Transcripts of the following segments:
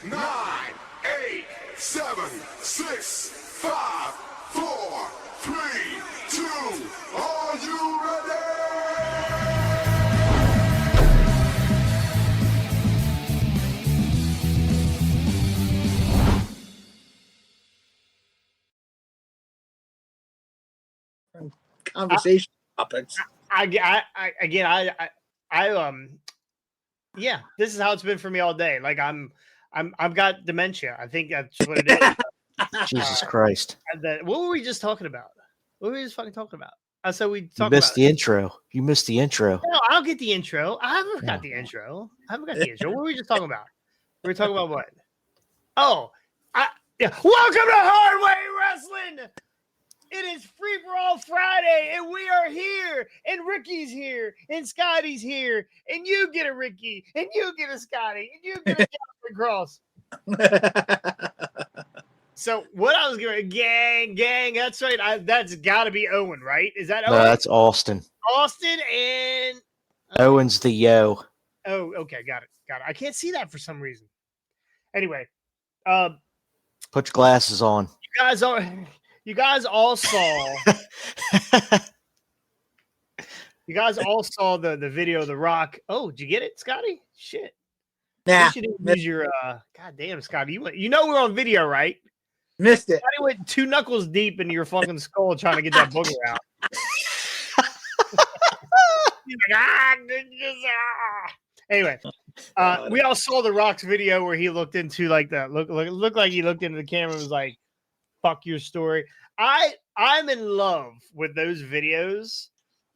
9, 8, 7, 6, 5, 4, 3, 2. Are you ready? Conversation topics. Yeah, this is how it's been for me all day. Like I've got dementia. I think that's what it is. Jesus Christ. What were we just talking about? What were we just fucking talking about? So we You talked missed about the intro. You missed the intro. No, I'll get the intro. I haven't got the intro. What were we just talking about? We were talking about what? Oh, yeah. Welcome to Hardway Wrestling. It is Free for All Friday, and we are here, and Ricky's here, and Scotty's here, and you get a Ricky, and you get a Scotty, and you get a Jonathan Cross. So what I was going, gang, that's right. That's got to be Owen, right? Is that Owen? No, that's Austin. Austin and Owen's the yo. Oh, okay, got it. I can't see that for some reason. Anyway, put your glasses on. You guys all saw. You guys all saw the video of The Rock. Oh, did you get it, Scotty? Shit. Nah. You should use your. God damn, Scotty. You know we're on video, right? Missed it. I went 2 knuckles deep into your fucking skull trying to get that booger out. He's like, Anyway, we all saw The Rock's video where he looked into looked like he looked into the camera and was like, "Fuck your story." I'm in love with those videos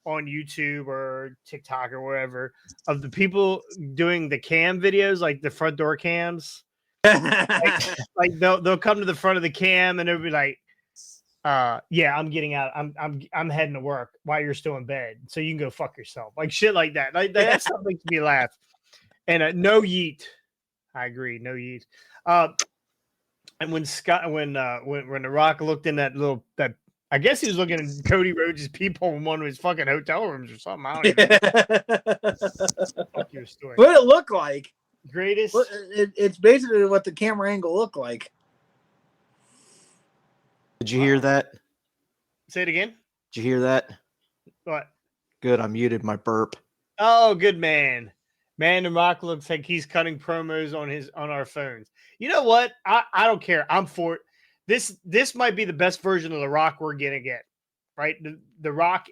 on YouTube or TikTok or wherever of the people doing the cam videos, like the front door cams. like they'll come to the front of the cam and they'll be like, yeah, I'm getting out. I'm heading to work while you're still in bed, so you can go fuck yourself. Like shit like that. Like that stuff makes me laugh. And no yeet. I agree, no yeet. And when The Rock looked in that I guess he was looking at Cody Rhodes' people in one of his fucking hotel rooms or something. I don't even know. Fuck your story. What did it look like? Greatest. It's basically what the camera angle looked like. Did you hear that? Say it again. Did you hear that? What? Good. I muted my burp. Oh, good man. Man, The Rock looks like he's cutting promos on our phones. You know what? I don't care. I'm for it. This might be the best version of The Rock we're gonna get. Right? The Rock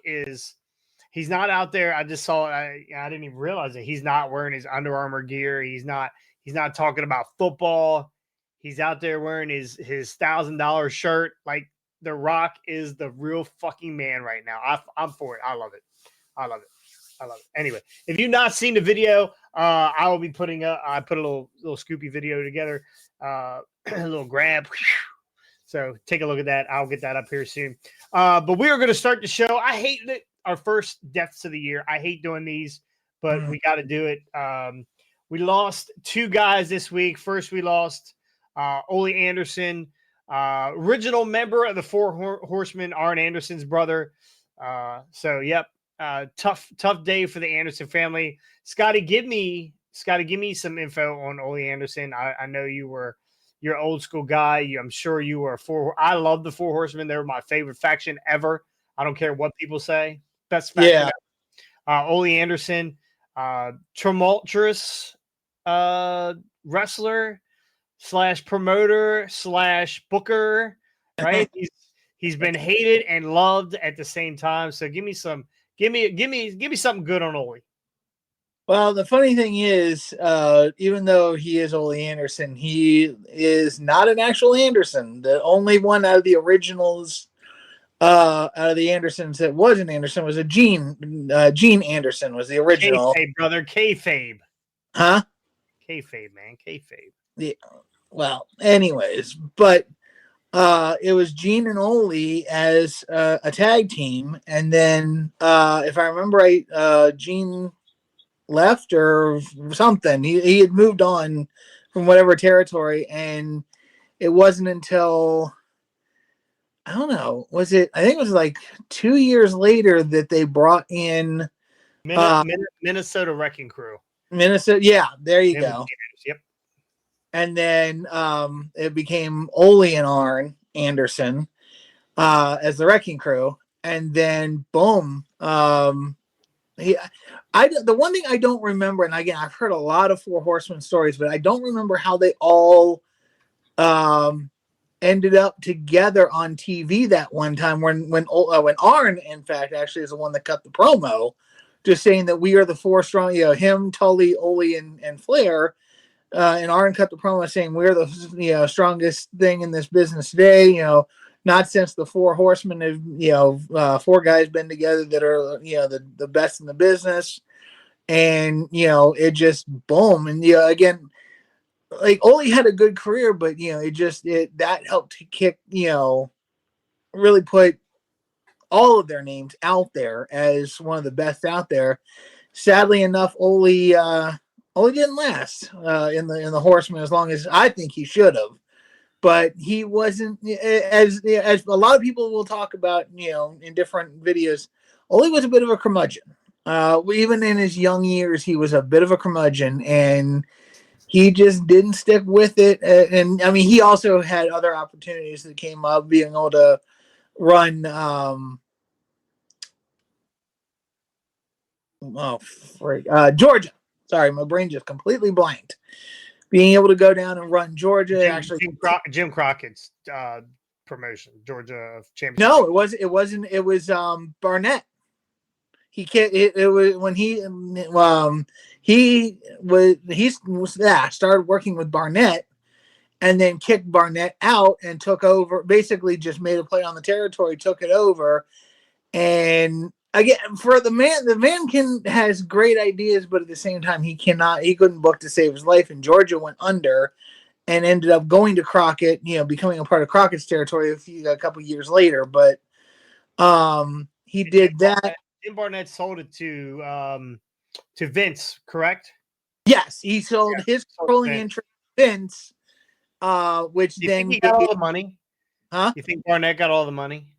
he's not out there. I just saw I didn't even realize it. He's not wearing his Under Armour gear. He's not talking about football. He's out there wearing his $1,000 shirt. Like The Rock is the real fucking man right now. I'm for it. I love it. Anyway, if you've not seen the video, I will be putting I put a little Scoopy video together, a little grab. So take a look at that. I'll get that up here soon. But we are going to start the show. I hate it. Our first deaths of the year. I hate doing these, but we got to do it. We lost 2 guys this week. First, we lost Ole Anderson, original member of the Four Horsemen, Arn Anderson's brother. So, yep. Tough day for the Anderson family. Scotty, give me some info on Ole Anderson. I know you're an old school guy. I'm sure you were I love the Four Horsemen. They were my favorite faction ever. I don't care what people say. Best faction ever. Ole Anderson, tumultuous wrestler / promoter / booker. Right? He's been hated and loved at the same time. So give me something good on Ole. Well, the funny thing is, even though he is Ole Anderson, he is not an actual Anderson. The only one out of the originals, out of the Andersons that was an Anderson was a Gene Anderson was the original. Kayfabe, brother. Kayfabe. Huh? Kayfabe, man. Kayfabe. Yeah. Well, anyways, but it was Gene and Ole as a tag team, and then if I remember right, Gene left or something. He had moved on from whatever territory, and it wasn't until I don't know. I think it was like 2 years later that they brought in Minnesota Wrecking Crew. Minnesota. Yeah, there you go. Yep. and then it became Ole and Anderson as the Wrecking Crew, and then boom. The one thing I don't remember, and again, I've heard a lot of Four Horsemen stories, but I don't remember how they all ended up together on TV that one time when Arn, in fact, actually is the one that cut the promo, just saying that we are the four strong, him, Tully, Ole, and Flair. And Arn cut the promo saying we're the strongest thing in this business today. Not since the Four Horsemen have four guys been together that are the best in the business, and it just boom. And again, like Ole had a good career, but that helped to kick really put all of their names out there as one of the best out there. Sadly enough, Ole didn't last in the Horsemen as long as I think he should have. But he wasn't, as a lot of people will talk about, in different videos. Ole was a bit of a curmudgeon. Even in his young years, he was a bit of a curmudgeon, and he just didn't stick with it. And I mean, he also had other opportunities that came up, being able to run. Georgia. Sorry, my brain just completely blanked. Being able to go down and run Georgia, Jim Crockett's promotion, Georgia Championship. No, it wasn't. It was Barnett. He can't. It was when he started working with Barnett, and then kicked Barnett out and took over. Basically, just made a play on the territory, took it over, and again, for the man has great ideas, but at the same time, he couldn't book to save his life, and Georgia went under and ended up going to Crockett, becoming a part of Crockett's territory a couple years later. But he did that. Jim Barnett sold it to Vince, correct? Yes, he sold his controlling interest to Vince, which you then think he got all the money. Huh? You think Barnett got all the money?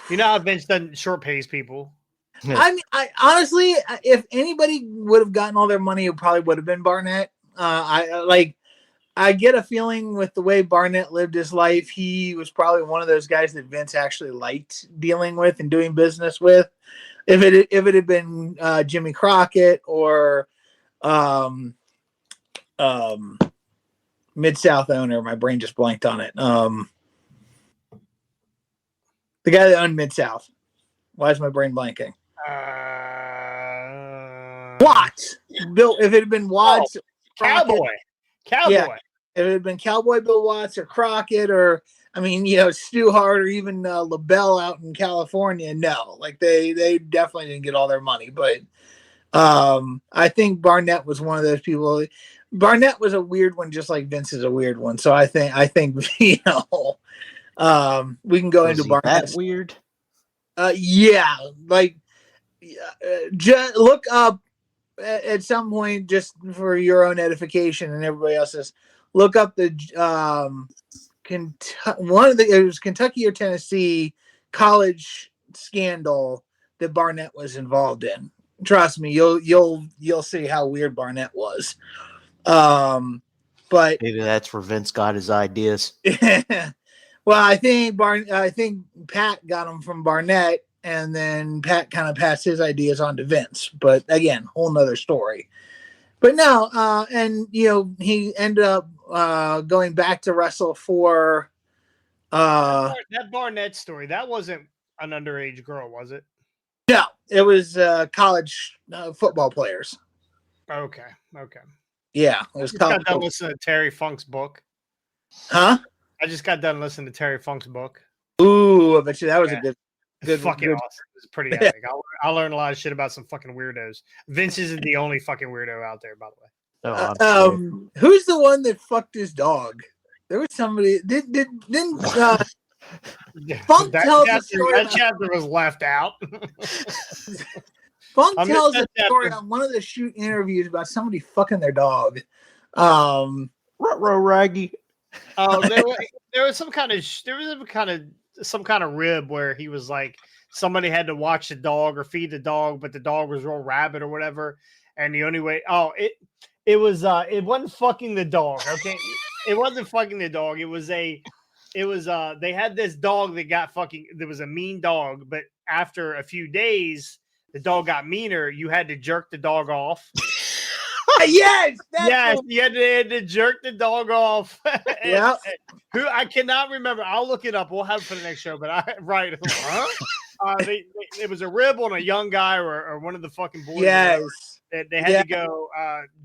You know how Vince doesn't short pays people. I mean, I honestly, if anybody would have gotten all their money, it probably would have been Barnett. I get a feeling with the way Barnett lived his life, he was probably one of those guys that Vince actually liked dealing with and doing business with. If it had been Jimmy Crockett or Mid-South owner, my brain just blanked on it. The guy that owned Mid-South. Why is my brain blanking? Watts. Bill. If it had been Watts, Cowboy. Yeah, if it had been Cowboy Bill Watts or Crockett or Stu Hart or even LaBelle out in California, no, like they definitely didn't get all their money. But I think Barnett was one of those people. Barnett was a weird one, just like Vince is a weird one. So I think we can go into Barnett. That weird. Yeah, like just look up at some point, just for your own edification and everybody else's. Look up the it was Kentucky or Tennessee college scandal that Barnett was involved in. Trust me, you'll see how weird Barnett was. But maybe that's where Vince got his ideas. Well, I think Pat got them from Barnett, and then Pat kind of passed his ideas on to Vince. But again, whole nother story. But no, and he ended up going back to wrestle for that Barnett story. That wasn't an underage girl, was it? No, it was college football players. Okay. Yeah, it was college. Got done listening to Terry Funk's book. Huh? I just got done listening to Terry Funk's book. Ooh, I bet you that was a good fucking awesome. It was pretty epic. I learned a lot of shit about some fucking weirdos. Vince isn't the only fucking weirdo out there, by the way. Oh, who's the one that fucked his dog? There was somebody didn't Funk tells a story. That chapter was left out. Funk tells a story on one of the shoot interviews about somebody fucking their dog. Ruh-roh Raggy. There was some kind of rib where he was like somebody had to watch the dog or feed the dog, but the dog was real rabid or whatever. and the only way it wasn't fucking the dog, okay? It wasn't fucking the dog. It was they had this dog that got fucking, there was a mean dog, but after a few days the dog got meaner. You had to jerk the dog off. Yes, You had to jerk the dog off. Yeah. Who I cannot remember. I'll look it up. We'll have it for the next show. But huh? It was a rib on a young guy or one of the fucking boys. Yes. They had to go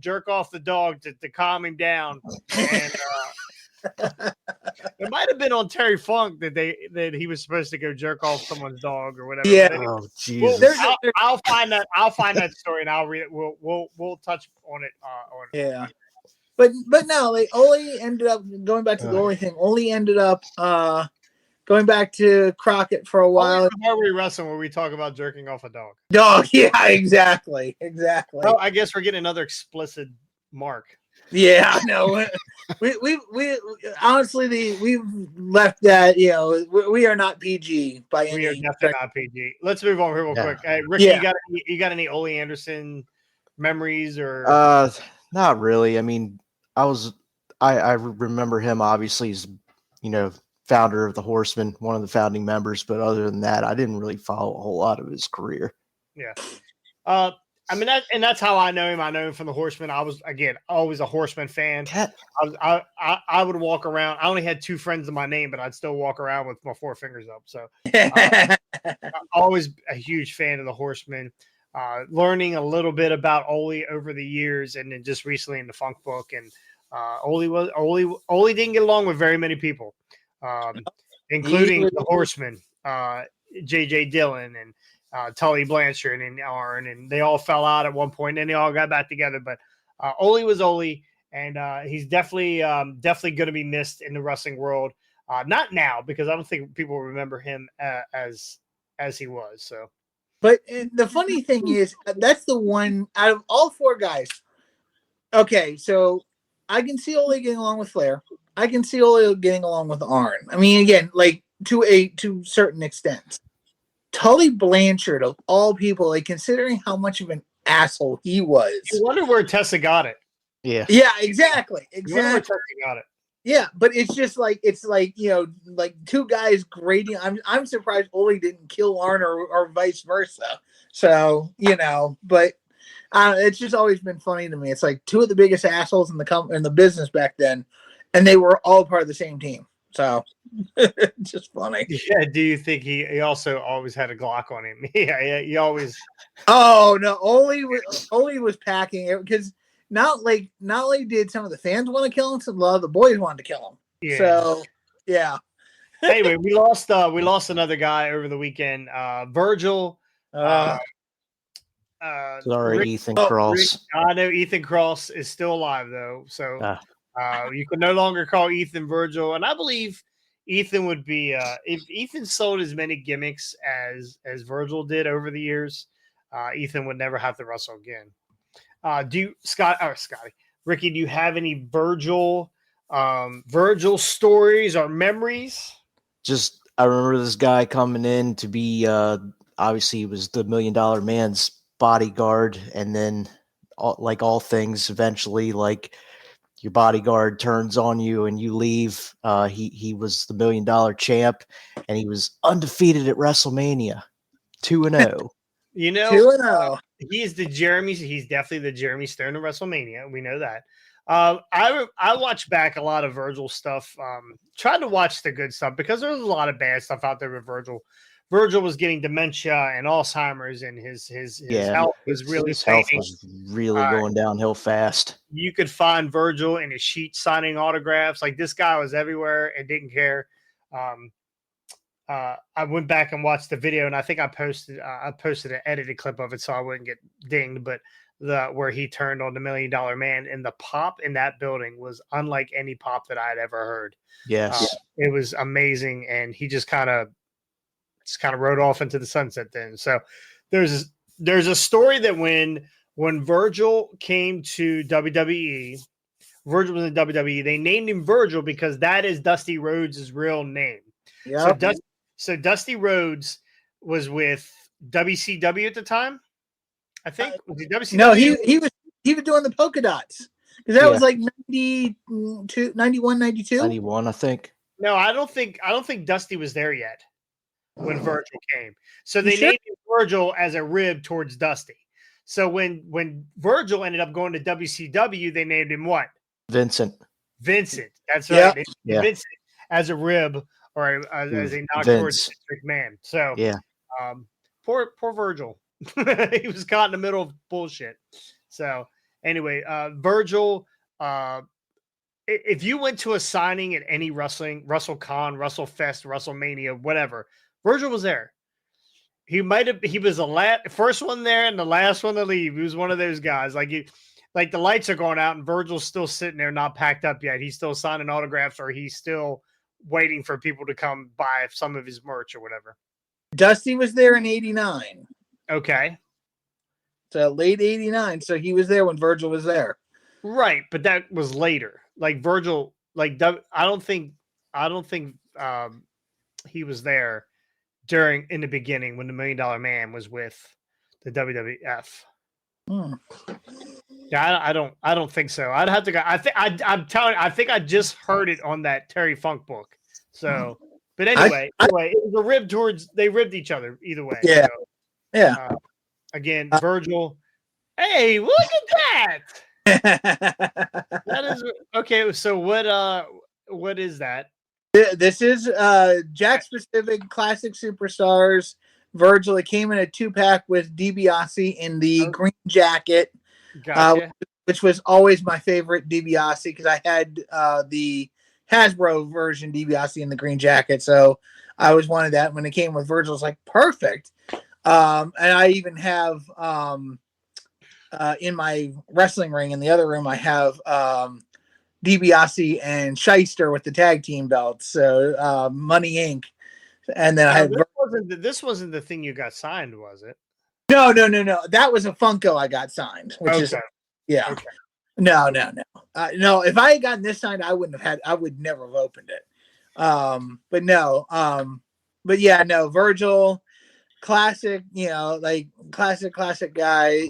jerk off the dog to calm him down. And it might have been on Terry Funk that he was supposed to go jerk off someone's dog or whatever. Yeah. Anyway, Oh Jesus! I'll find that. I'll find that story and I'll read it. We'll touch on it. Yeah. But no, like Ole ended up going back to the Ole thing. Ole ended up going back to Crockett for a while. Where we wrestling, where we talk about jerking off a dog. Dog, yeah, exactly. Well, I guess we're getting another explicit mark. Yeah, no, we honestly we've left that. You know, we are not PG by any. We are definitely not PG. Let's move on here real quick. Hey, Ricky, you got any Ole Anderson memories or? Not really. I mean, I remember him obviously as, founder of the Horsemen, one of the founding members, but other than that, I didn't really follow a whole lot of his career. Yeah. I mean, that's how I know him. I know him from the Horsemen. I was, again, always a Horseman fan. I would walk around. I only had 2 friends in my name, but I'd still walk around with my 4 fingers up. So always a huge fan of the Horsemen. Learning a little bit about Ole over the years, and then just recently in the Funk book. And Ole didn't get along with very many people, including the Horsemen, J.J. Dillon and Tully Blanchard and Arn, and they all fell out at one point, and they all got back together. But Ole was Ole, and he's definitely going to be missed in the wrestling world. Not now, because I don't think people remember him as he was. So, but the funny thing is, that's the one out of all 4 guys. Okay, so I can see Ole getting along with Flair. I can see Ole getting along with Arn. I mean, again, like to certain extent. Tully Blanchard, of all people, like considering how much of an asshole he was. You wonder where Tessa got it. Yeah. Yeah, exactly. You wonder where Tessa got it. Yeah, but it's just like like 2 guys grading. I'm surprised Ole didn't kill Arn or vice versa. So, but it's just always been funny to me. It's like 2 of the biggest assholes in the business back then, and they were all part of the same team. So it's just funny. Yeah. Do you think he also always had a Glock on him? Yeah. He always. Oh no, Ole was packing it because not only did some of the fans want to kill him, some a lot of the boys wanted to kill him. Yeah. So yeah. Anyway, we lost another guy over the weekend. Virgil. Sorry, Ethan Cross. I know Ethan Cross is still alive though, so you can no longer call Ethan Virgil. And I believe Ethan would be if Ethan sold as many gimmicks as Virgil did over the years, Ethan would never have to wrestle again. Ricky, do you have any Virgil stories or memories? Just I remember this guy coming in to be obviously he was the $1 Million Man's bodyguard, and then like all things, eventually like your bodyguard turns on you and you leave. He was the $1 Million champ, and he was undefeated at WrestleMania, 2-0. 2-0. He's definitely the Jeremy Stone of WrestleMania. We know that. I watched back a lot of Virgil stuff. Tried to watch the good stuff because there was a lot of bad stuff out there with Virgil. Virgil was getting dementia and Alzheimer's, and his health was really going downhill fast. You could find Virgil in his sheet signing autographs. Like, this guy was everywhere and didn't care. I went back and watched the video, and I think I posted an edited clip of it so I wouldn't get dinged. But where he turned on the $1 Million Man, and the pop in that building was unlike any pop that I had ever heard. Yes, it was amazing, and he just kind of rode off into the sunset then. So there's a story that when Virgil came to WWE, Virgil was in WWE, they named him Virgil because that is Dusty Rhodes' real name. Yep. So Dusty Rhodes was with WCW at the time, I think was he WCW? No, he was doing the polka dots because that Yeah. was like 92, 91, 92. 91, I think. No, I don't think Dusty was there yet when Virgil came. So they sure? named him Virgil as a rib towards Dusty. So when Virgil ended up going to WCW, they named him what? Vincent. Vincent. That's Yeah. right. They named Vincent as a rib or as a knock towards McMahon. So Yeah. Poor Virgil. He was caught in the middle of bullshit. So anyway, Virgil, if you went to a signing at any wrestling, WrestleCon, WrestleFest, WrestleMania, whatever, Virgil was there. He was the first one there and the last one to leave. He was one of those guys. Like the lights are going out and Virgil's still sitting there, not packed up yet. He's still signing autographs or he's still waiting for people to come buy some of his merch or whatever. Dusty was there in 89. Okay. So late 89. So he was there when Virgil was there. Right. But that was later. Like Virgil, like I don't think he was there in the beginning when the $1 Million Man was with the WWF. Yeah, I don't think so. I'd have to go. I think I just heard it on that Terry Funk book. So, but anyway, it was a rib towards. They ribbed each other either way. Yeah, so, yeah. Again, Virgil. Hey, look at that! That is okay. So what is that? This is Jack Specific Classic Superstars. Virgil. It came in a 2-pack with DiBiase in the green jacket, Gotcha. Which was always my favorite DiBiase because I had the Hasbro version DiBiase in the green jacket. So I always wanted that. When it came with Virgil, it's like perfect. And I even have in my wrestling ring in the other room, I have DiBiase and Shyster with the tag team belts. So Money Inc. And then I had this wasn't the thing you got signed, was it? No. That was a Funko I got signed, which is yeah. Okay. No. No, if I had gotten this signed, I would never have opened it. But no. But yeah, no, Virgil, classic, like classic guy.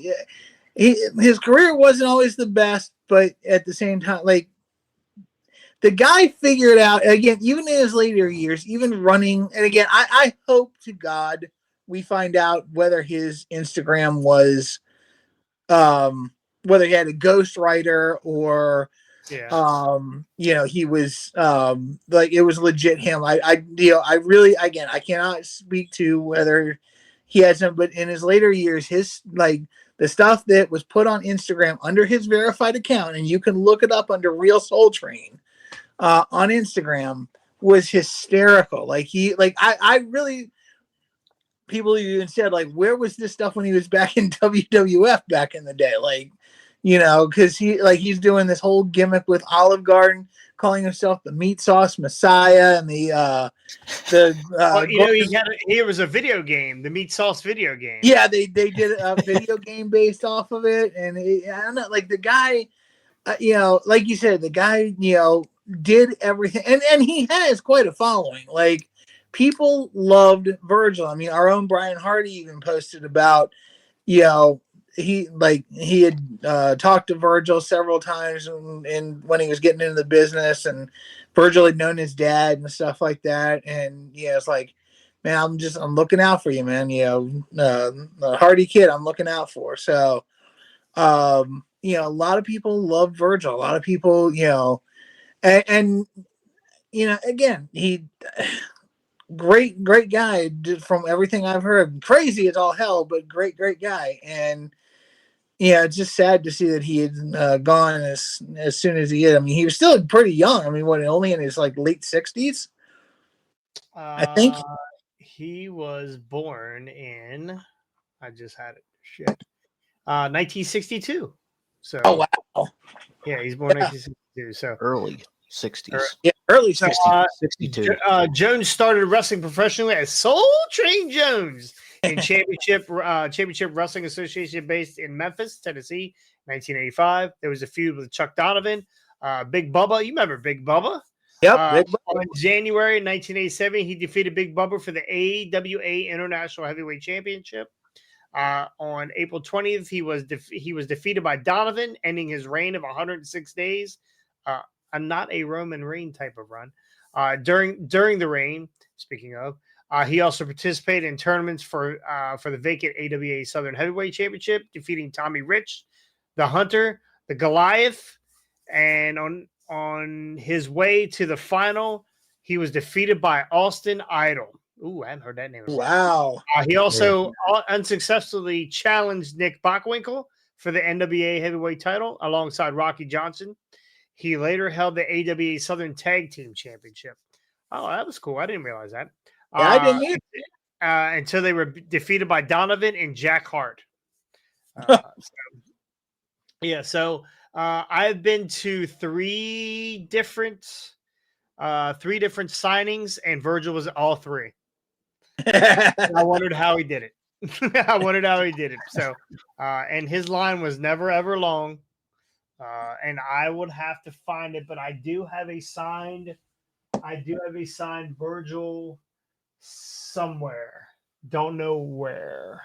His career wasn't always the best, but at the same time, like the guy figured out, again, even in his later years, even running, and again, I hope to God we find out whether his Instagram was, whether he had a ghostwriter or, he was, like it was legit him. I really, again, I cannot speak to whether he had some, but in his later years, his, like, the stuff that was put on Instagram under his verified account, and you can look it up under Real Soul Train, on Instagram, was hysterical. Like I really, people even said, like, where was this stuff when he was back in WWF back in the day? Like, because he's doing this whole gimmick with Olive Garden, calling himself the Meat Sauce Messiah, and here was a video game, the Meat Sauce video game. Yeah, they did a video game based off of it, and I don't know, like the guy, like you said, the guy, did everything, and he has quite a following. Like, people loved Virgil. I mean, our own Brian Hardy even posted about, he had talked to Virgil several times and when he was getting into the business, and Virgil had known his dad and stuff like that. And it's like, man, I'm looking out for you, man. The Hardy kid, I'm looking out for. So, a lot of people love Virgil. A lot of people, and again, he great guy from everything I've heard. Crazy as all hell, but great guy. And it's just sad to see that he had gone as soon as he did. I mean, he was still pretty young. I mean, only in his like late 60s? I think he was born in. I just had it. Shit. 1962. So. Oh wow. Yeah, he's born 1962. So early 60s. Yeah, early 60s. 62. Jones started wrestling professionally as Soul Train Jones in Championship Wrestling Association based in Memphis, Tennessee, 1985. There was a feud with Chuck Donovan, Big Bubba. You remember Big Bubba? Yep. In January 1987, he defeated Big Bubba for the AWA International Heavyweight Championship. On April 20th, he was defeated by Donovan, ending his reign of 106 days. I'm not a Roman Reign type of run. During the reign, speaking of, he also participated in tournaments for the vacant AWA Southern Heavyweight Championship, defeating Tommy Rich, the Hunter, the Goliath, and on his way to the final, he was defeated by Austin Idol. Ooh, I haven't heard that name. Wow. He also unsuccessfully challenged Nick Bockwinkel for the NWA Heavyweight title alongside Rocky Johnson. He later held the AWA Southern Tag Team Championship. Oh, that was cool. I didn't realize that. Yeah, I didn't either. Until they were defeated by Donovan and Jack Hart. So I've been to three different signings, and Virgil was at all three. I wondered how he did it. So, and his line was never ever long. And I would have to find it, but I do have a signed Virgil somewhere. Don't know where.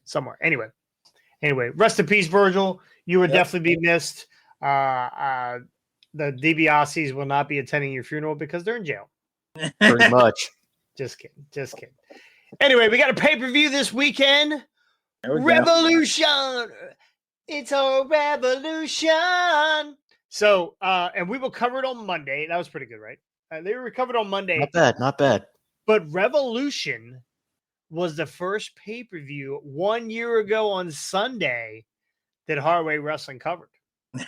Somewhere. Anyway, rest in peace, Virgil. You would definitely be missed. The DiBiase's will not be attending your funeral because they're in jail. Pretty much. Just kidding. Anyway, we got a pay-per-view this weekend. Revolution. It's a revolution. So, and we will cover it on Monday. That was pretty good, right? They were covered on Monday. Not bad. But Revolution was the first pay-per-view 1 year ago on Sunday that Hardway Wrestling covered.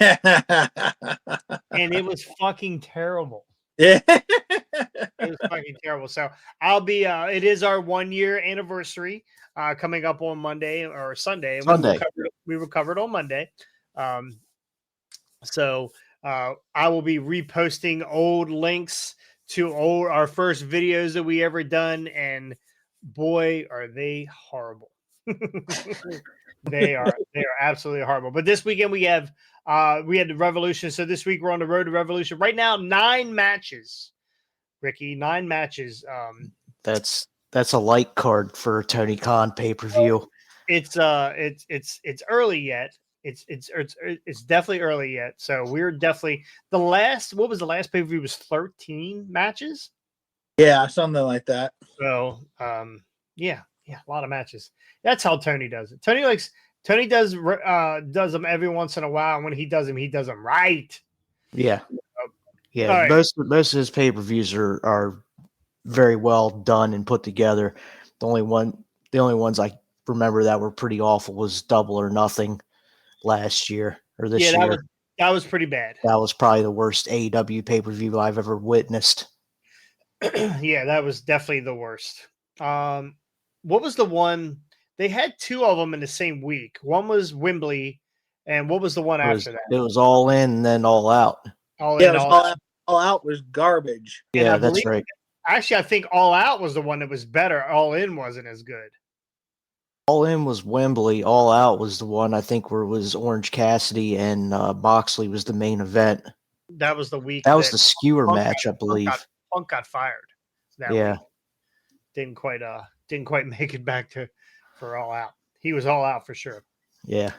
And it was fucking terrible. Yeah. It was fucking terrible. So I'll be it is our 1 year anniversary coming up on Monday or Sunday. We were covered on Monday. So I will be reposting old links to our first videos that we ever done, and boy, are they horrible. They are absolutely horrible. But this weekend we had the Revolution. So this week we're on the road to Revolution. Right now, 9 matches. Ricky, 9 matches. That's a light card for a Tony Khan pay-per-view. It's early yet. It's definitely early yet. So we're definitely what was the last pay-per-view was 13 matches? Yeah, something like that. So yeah, a lot of matches. That's how Tony does it. Tony does them every once in a while, and when he does them right. Yeah. Yeah. Right. Most of his pay-per-views are very well done and put together. The only ones I remember that were pretty awful was Double or Nothing last year or this year. That was pretty bad. That was probably the worst AEW pay-per-view I've ever witnessed. Yeah, that was definitely the worst. What was the one? They had 2 of them in the same week. One was Wembley, and what was the one after that? It was All In and then All Out. All Out was garbage. Yeah, that's right. Actually, I think All Out was the one that was better. All In wasn't as good. All In was Wembley. All Out was the one I think where it was Orange Cassidy and Moxley was the main event. That was the week. That was the skewer match, I believe. Punk got fired. Yeah. Week. Didn't quite make it back for All Out. He was All Out for sure. Yeah.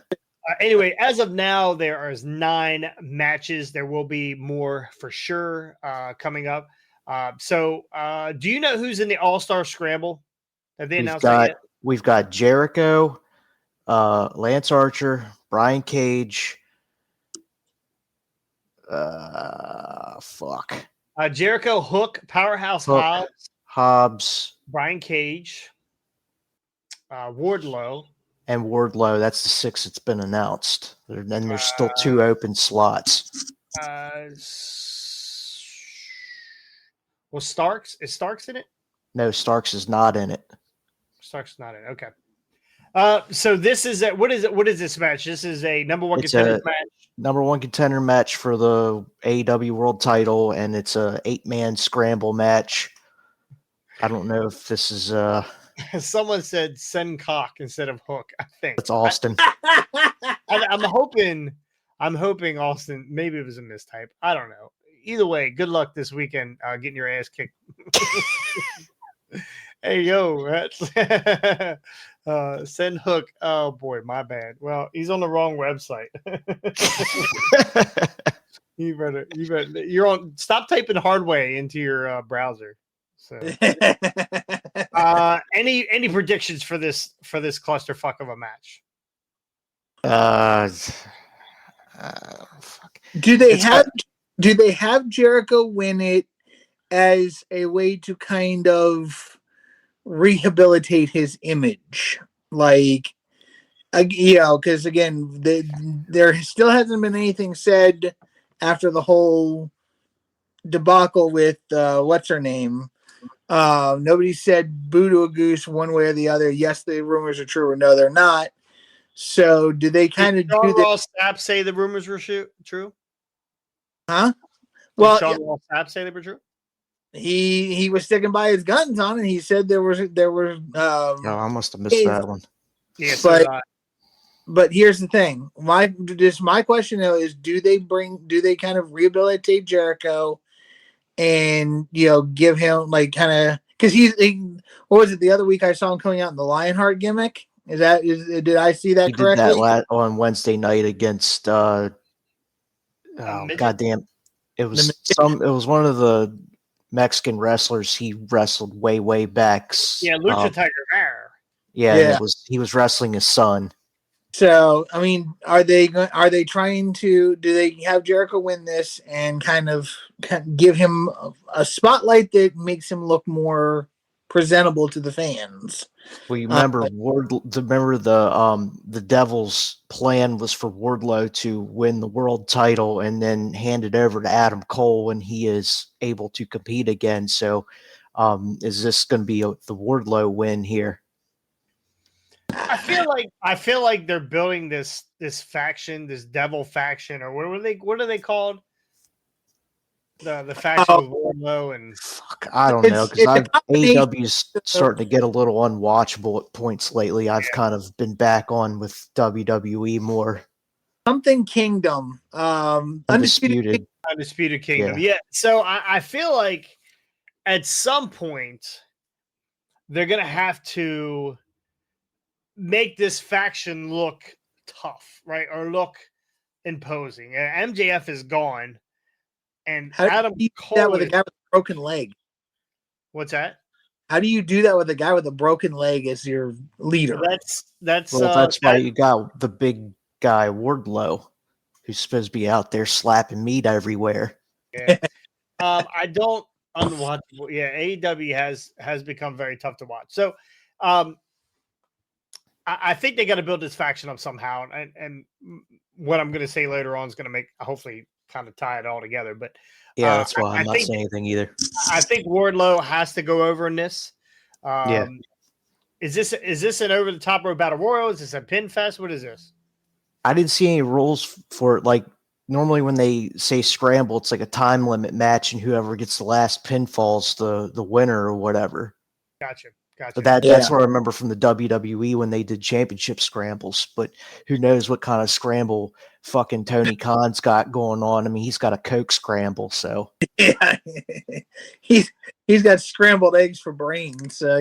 Anyway, as of now, there is 9 matches. There will be more for sure coming up. So do you know who's in the All-Star Scramble? Have they announced that yet? We've got Jericho, Lance Archer, Brian Cage. Jericho, Hook, Powerhouse Hobbs, Brian Cage, Wardlow. And Wardlow. That's the 6 that's been announced. And then there's still 2 open slots. Well, Starks in it? No, Starks is not in it. Starks not in it. Okay. So this is what is it? What is this match? This is a number 1 contender match. Number 1 contender match for the AEW World Title, and it's a 8-man scramble match. I don't know if this is someone said send cock instead of Hook. I think it's Austin. I'm hoping Austin. Maybe it was a mistype. I don't know. Either way, good luck this weekend getting your ass kicked. Hey yo, Send Hook. Oh boy, my bad. Well, he's on the wrong website. you better. You're on. Stop typing Hardway into your browser. So, any predictions for this clusterfuck of a match? Fuck. Do they have Jericho win it as a way to kind of rehabilitate his image? Like, because again, there still hasn't been anything said after the whole debacle with what's her name. Nobody said boo to a goose one way or the other. Yes, the rumors are true, or no, they're not. So, do they kind of do Ross Sapp say the rumors were true? Huh? Well, Sean Ross Sapp say they were true. He was sticking by his guns on it. He said there was I must have missed that one. Yeah, but here's the thing. My question though is, do they kind of rehabilitate Jericho and give him like kind of, because what was it the other week I saw him coming out in the Lionheart gimmick? Did I see that correctly? Did that on Wednesday night against goddamn, it was one of the Mexican wrestlers he wrestled way back. Yeah, Lucha Tiger there. Yeah. He was wrestling his son. So, I mean, are they trying to, do they have Jericho win this and kind of give him a spotlight that makes him look more presentable to the fans? Well, you remember the Devil's plan was for Wardlow to win the world title and then hand it over to Adam Cole when he is able to compete again. So, is this going to be the Wardlow win here? I feel like they're building this faction, this devil faction, or what are they called? The faction with Wardlow and fuck, I don't know, because AEW's starting to get a little unwatchable at points lately. I've kind of been back on with WWE more. Something Kingdom, Undisputed Kingdom. Yeah. So I feel like at some point they're gonna have to make this faction look tough, right? Or look imposing. MJF is gone. And Adam Cole that with a guy with a broken leg. What's that? How do you do that with a guy with a broken leg as your leader? That's why you got the big guy Wardlow, who's supposed to be out there slapping meat everywhere. Yeah. I don't unwatchable. Yeah, AEW has become very tough to watch. So I think they got to build this faction up somehow, and what I'm going to say later on is going to make hopefully kind of tie it all together. But yeah, that's why I'm not saying anything either. I think Wardlow has to go over in this. Is this an over the top rope battle royal? Is this a pin fest? What is this? I didn't see any rules for it. Like normally when they say scramble, it's like a time limit match, and whoever gets the last pinfall's the winner or whatever. Gotcha. But that's what I remember from the WWE when they did championship scrambles. But who knows what kind of scramble fucking Tony Khan's got going on. I mean, he's got a Coke scramble, so yeah, he's got scrambled eggs for brains. So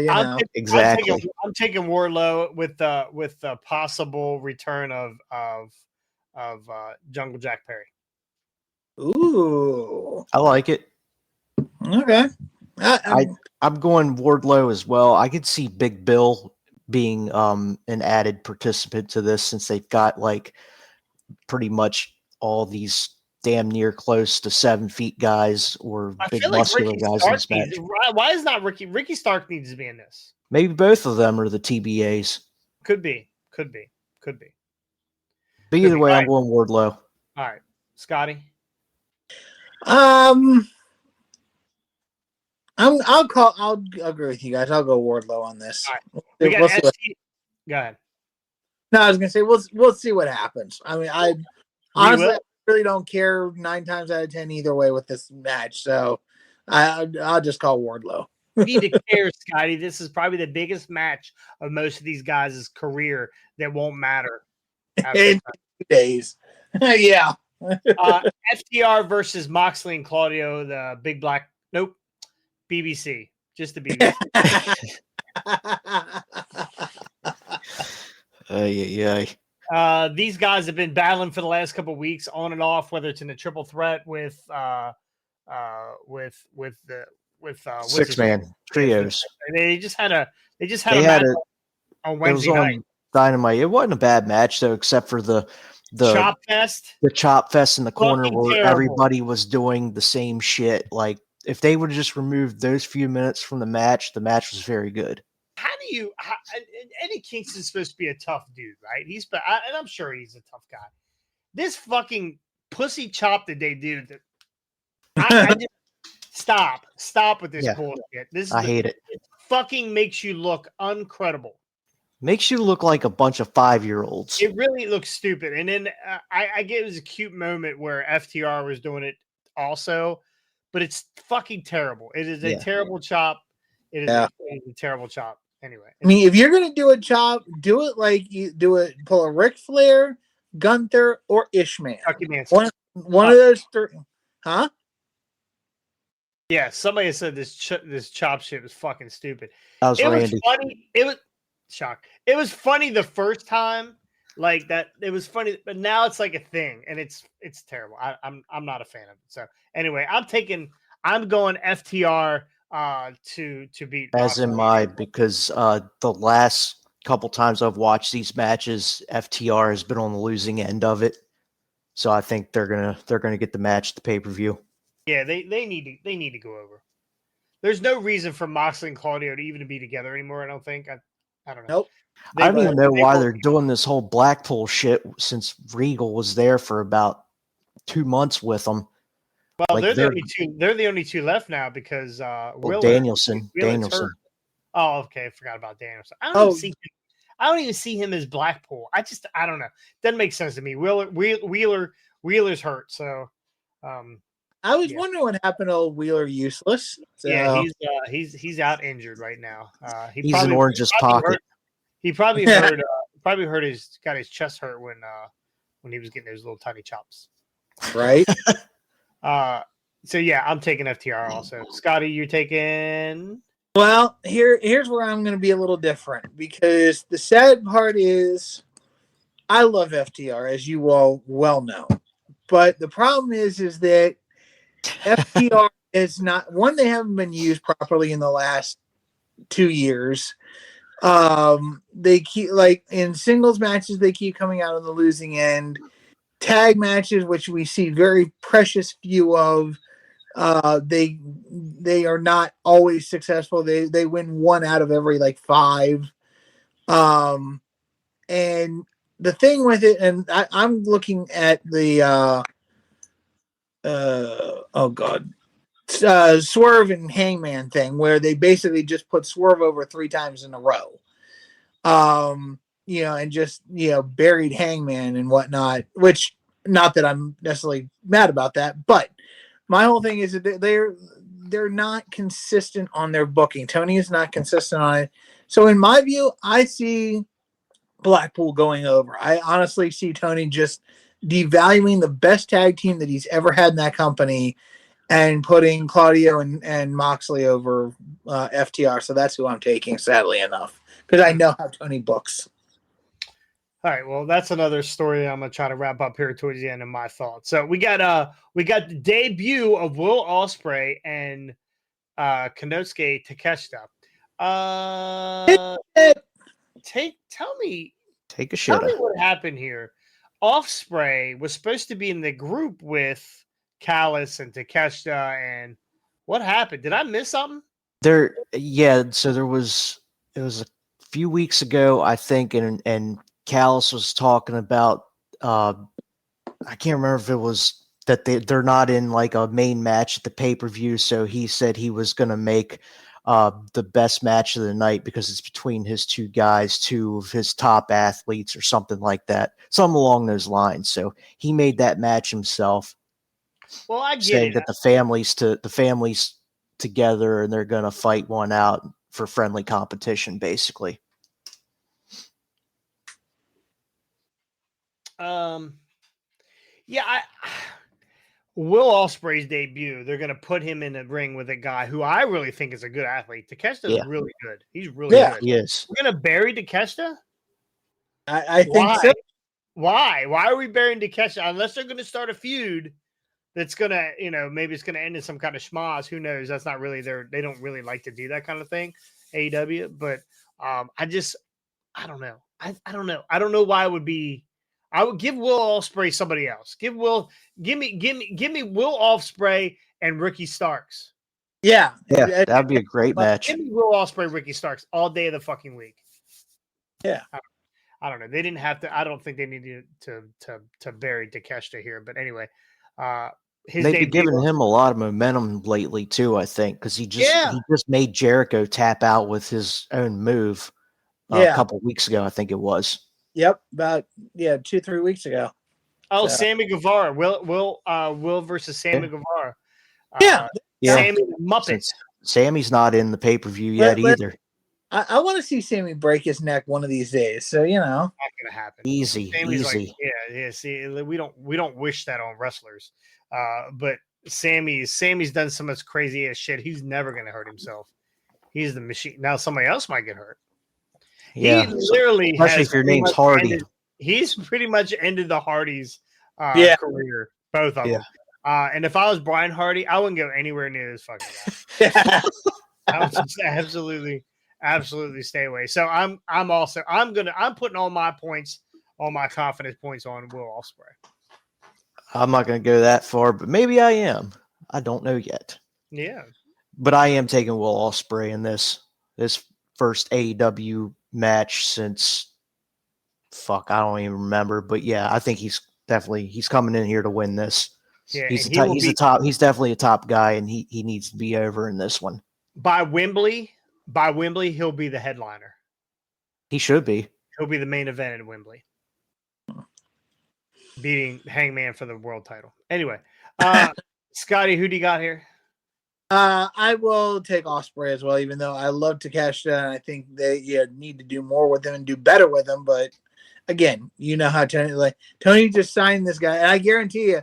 exactly. I'm taking Wardlow with the possible return of Jungle Jack Perry. Ooh, I like it. Okay. I'm going Wardlow as well. I could see Big Bill being an added participant to this, since they've got like pretty much all these damn near close to 7 feet guys or big muscular guys in this match. Why is not Ricky Stark needs to be in this? Maybe both of them are the TBAs. Could be. But either way, I'm going Wardlow. All right, Scotty. I'll agree with you guys. I'll go Wardlow on this. All right. Go ahead. No, I was gonna say we'll see what happens. I mean, I honestly really don't care 9 times out of 10 either way with this match. So I'll just call Wardlow. You need to care, Scotty. This is probably the biggest match of most of these guys' career that won't matter in 2 days. Yeah. FTR versus Moxley and Claudio, the big black. Nope. BBC. Just the BBC. Yeah. These guys have been battling for the last couple of weeks on and off, whether it's in a triple threat with what's his name? 6-man trios. And they just had a They had match a. on It was Wednesday night. on Dynamite. It wasn't a bad match though, except for the Chop fest. the chop fest in the corner Fucking where terrible. everybody was doing the same shit. Like if they would have just removed those few minutes from the match was very good. How do you? Eddie Kingston's supposed to be a tough dude, right? And I'm sure he's a tough guy. This fucking pussy chop that they did. I just stop with this bullshit. I hate it. It fucking makes you look uncredible. Makes you look like a bunch of 5-year-olds. It really looks stupid. And then I get it was a cute moment where FTR was doing it also, but it's fucking terrible. It is a terrible chop. It is a terrible chop. Anyway, I mean, if you're gonna do a chop, do it like you do it. Pull a Ric Flair, Gunther, or Ishmael. One of those three, huh? Yeah, somebody said this chop shit was fucking stupid. That was Randy. Was funny. It was shock. It was funny the first time, like that. It was funny, but now it's like a thing, and it's terrible. I'm not a fan of it. So anyway, I'm going FTR to beat. As am I, because the last couple times I've watched these matches, FTR has been on the losing end of it. So I think they're gonna get the match at the pay-per-view. Yeah, they need to go over. There's no reason for Moxley and Claudio to even be together anymore. I don't think. I don't know. Nope. I don't even know why they're doing this whole Blackpool shit since Regal was there for about 2 months with them. Well, like they're the only two left now because Danielson. Oh, okay. I forgot about Danielson. I don't even see him as Blackpool. I don't know. Doesn't make sense to me. Wheeler's hurt, so I was wondering what happened to old Wheeler Useless. So. Yeah, he's out injured right now. He's in Orange's pocket. He probably heard got his chest hurt when he was getting those little tiny chops. Right. So yeah, I'm taking FTR also. Scotty, you're taking. Well, here's where I'm going to be a little different because the sad part is I love FTR, as you all well know, but the problem is that FTR is not one. They haven't been used properly in the last 2 years. They keep like in singles matches, they keep coming out on the losing end. Tag matches, which we see very precious few of, they are not always successful. They win 1 out of every like 5. And the thing with it, and I'm looking at the Swerve and Hangman thing, where they basically just put Swerve over 3 times in a row. And just buried Hangman and whatnot, which not that I'm necessarily mad about that, but my whole thing is that they're not consistent on their booking. Tony is not consistent on it. So in my view, I see Blackpool going over. I honestly see Tony just devaluing the best tag team that he's ever had in that company and putting Claudio and Moxley over FTR. So that's who I'm taking, sadly enough, because I know how Tony books. All right, well, that's another story I'm gonna try to wrap up here towards the end of my thoughts. So we got the debut of Will Ospreay and Konosuke Takeshita. Take a shit. Tell me what happened here. Ospreay was supposed to be in the group with Callis and Takeshita, and what happened? Did I miss something? So it was a few weeks ago, I think, and Callis was talking about I can't remember if it was that they're not in like a main match at the pay-per-view, so he said he was going to make the best match of the night because it's between his 2 guys, 2 of his top athletes or something like that, something along those lines. So he made that match himself. Well, I get saying it. that the families together and they're going to fight one out for friendly competition, basically. Will Ospreay's debut, they're going to put him in the ring with a guy who I really think is a good athlete. Takeshita is really good. He's really good. He is. We're going to bury Takeshita? I think Why? so. Why? Why are we burying Takeshita? Unless they're going to start a feud that's going to, maybe it's going to end in some kind of schmoz. Who knows? That's not really they don't really like to do that kind of thing, AEW. But I don't know. I don't know. I don't know why it would be. I would give Will Ospreay somebody else. Give me Will Ospreay and Ricky Starks. Yeah. Yeah, that'd be a great match. Give me Will Ospreay, Ricky Starks all day of the fucking week. Yeah. I don't know. They didn't have to. I don't think they needed to bury Takeshita here. But anyway, his They've been debut. giving him a lot of momentum lately too. I think because he just made Jericho tap out with his own move a couple weeks ago. I think it was. Yep, about 2-3 weeks ago. Oh, so. Sammy Guevara. Will versus Sammy Guevara. Yeah. Sammy the Muppet. Sammy's not in the pay-per-view yet either. I want to see Sammy break his neck one of these days. So not gonna happen. Easy. Like, yeah. See, we don't wish that on wrestlers. But Sammy's done so much crazy ass shit. He's never gonna hurt himself. He's the machine. Now somebody else might get hurt. Yeah, he literally, especially if your name's Hardy. He's pretty much ended the Hardys' career, both of them. And if I was Brian Hardy, I wouldn't go anywhere near this fucking guy. I would just absolutely stay away. So I'm putting all my points, all my confidence points on Will Ospreay. I'm not going to go that far, but maybe I am. I don't know yet. Yeah, but I am taking Will Ospreay in this first AEW match since I don't even remember. But yeah, I think he's coming in here to win this. Yeah, he's definitely a top guy, and he needs to be over in this one. By Wembley, he'll be the headliner. He should be. He'll be the main event at Wembley, beating Hangman for the world title. Anyway, Scotty, who do you got here? I will take Ospreay as well, even though I love Takeshita, and I think they need to do more with him and do better with him. But again, you know how Tony just signed this guy, and I guarantee you,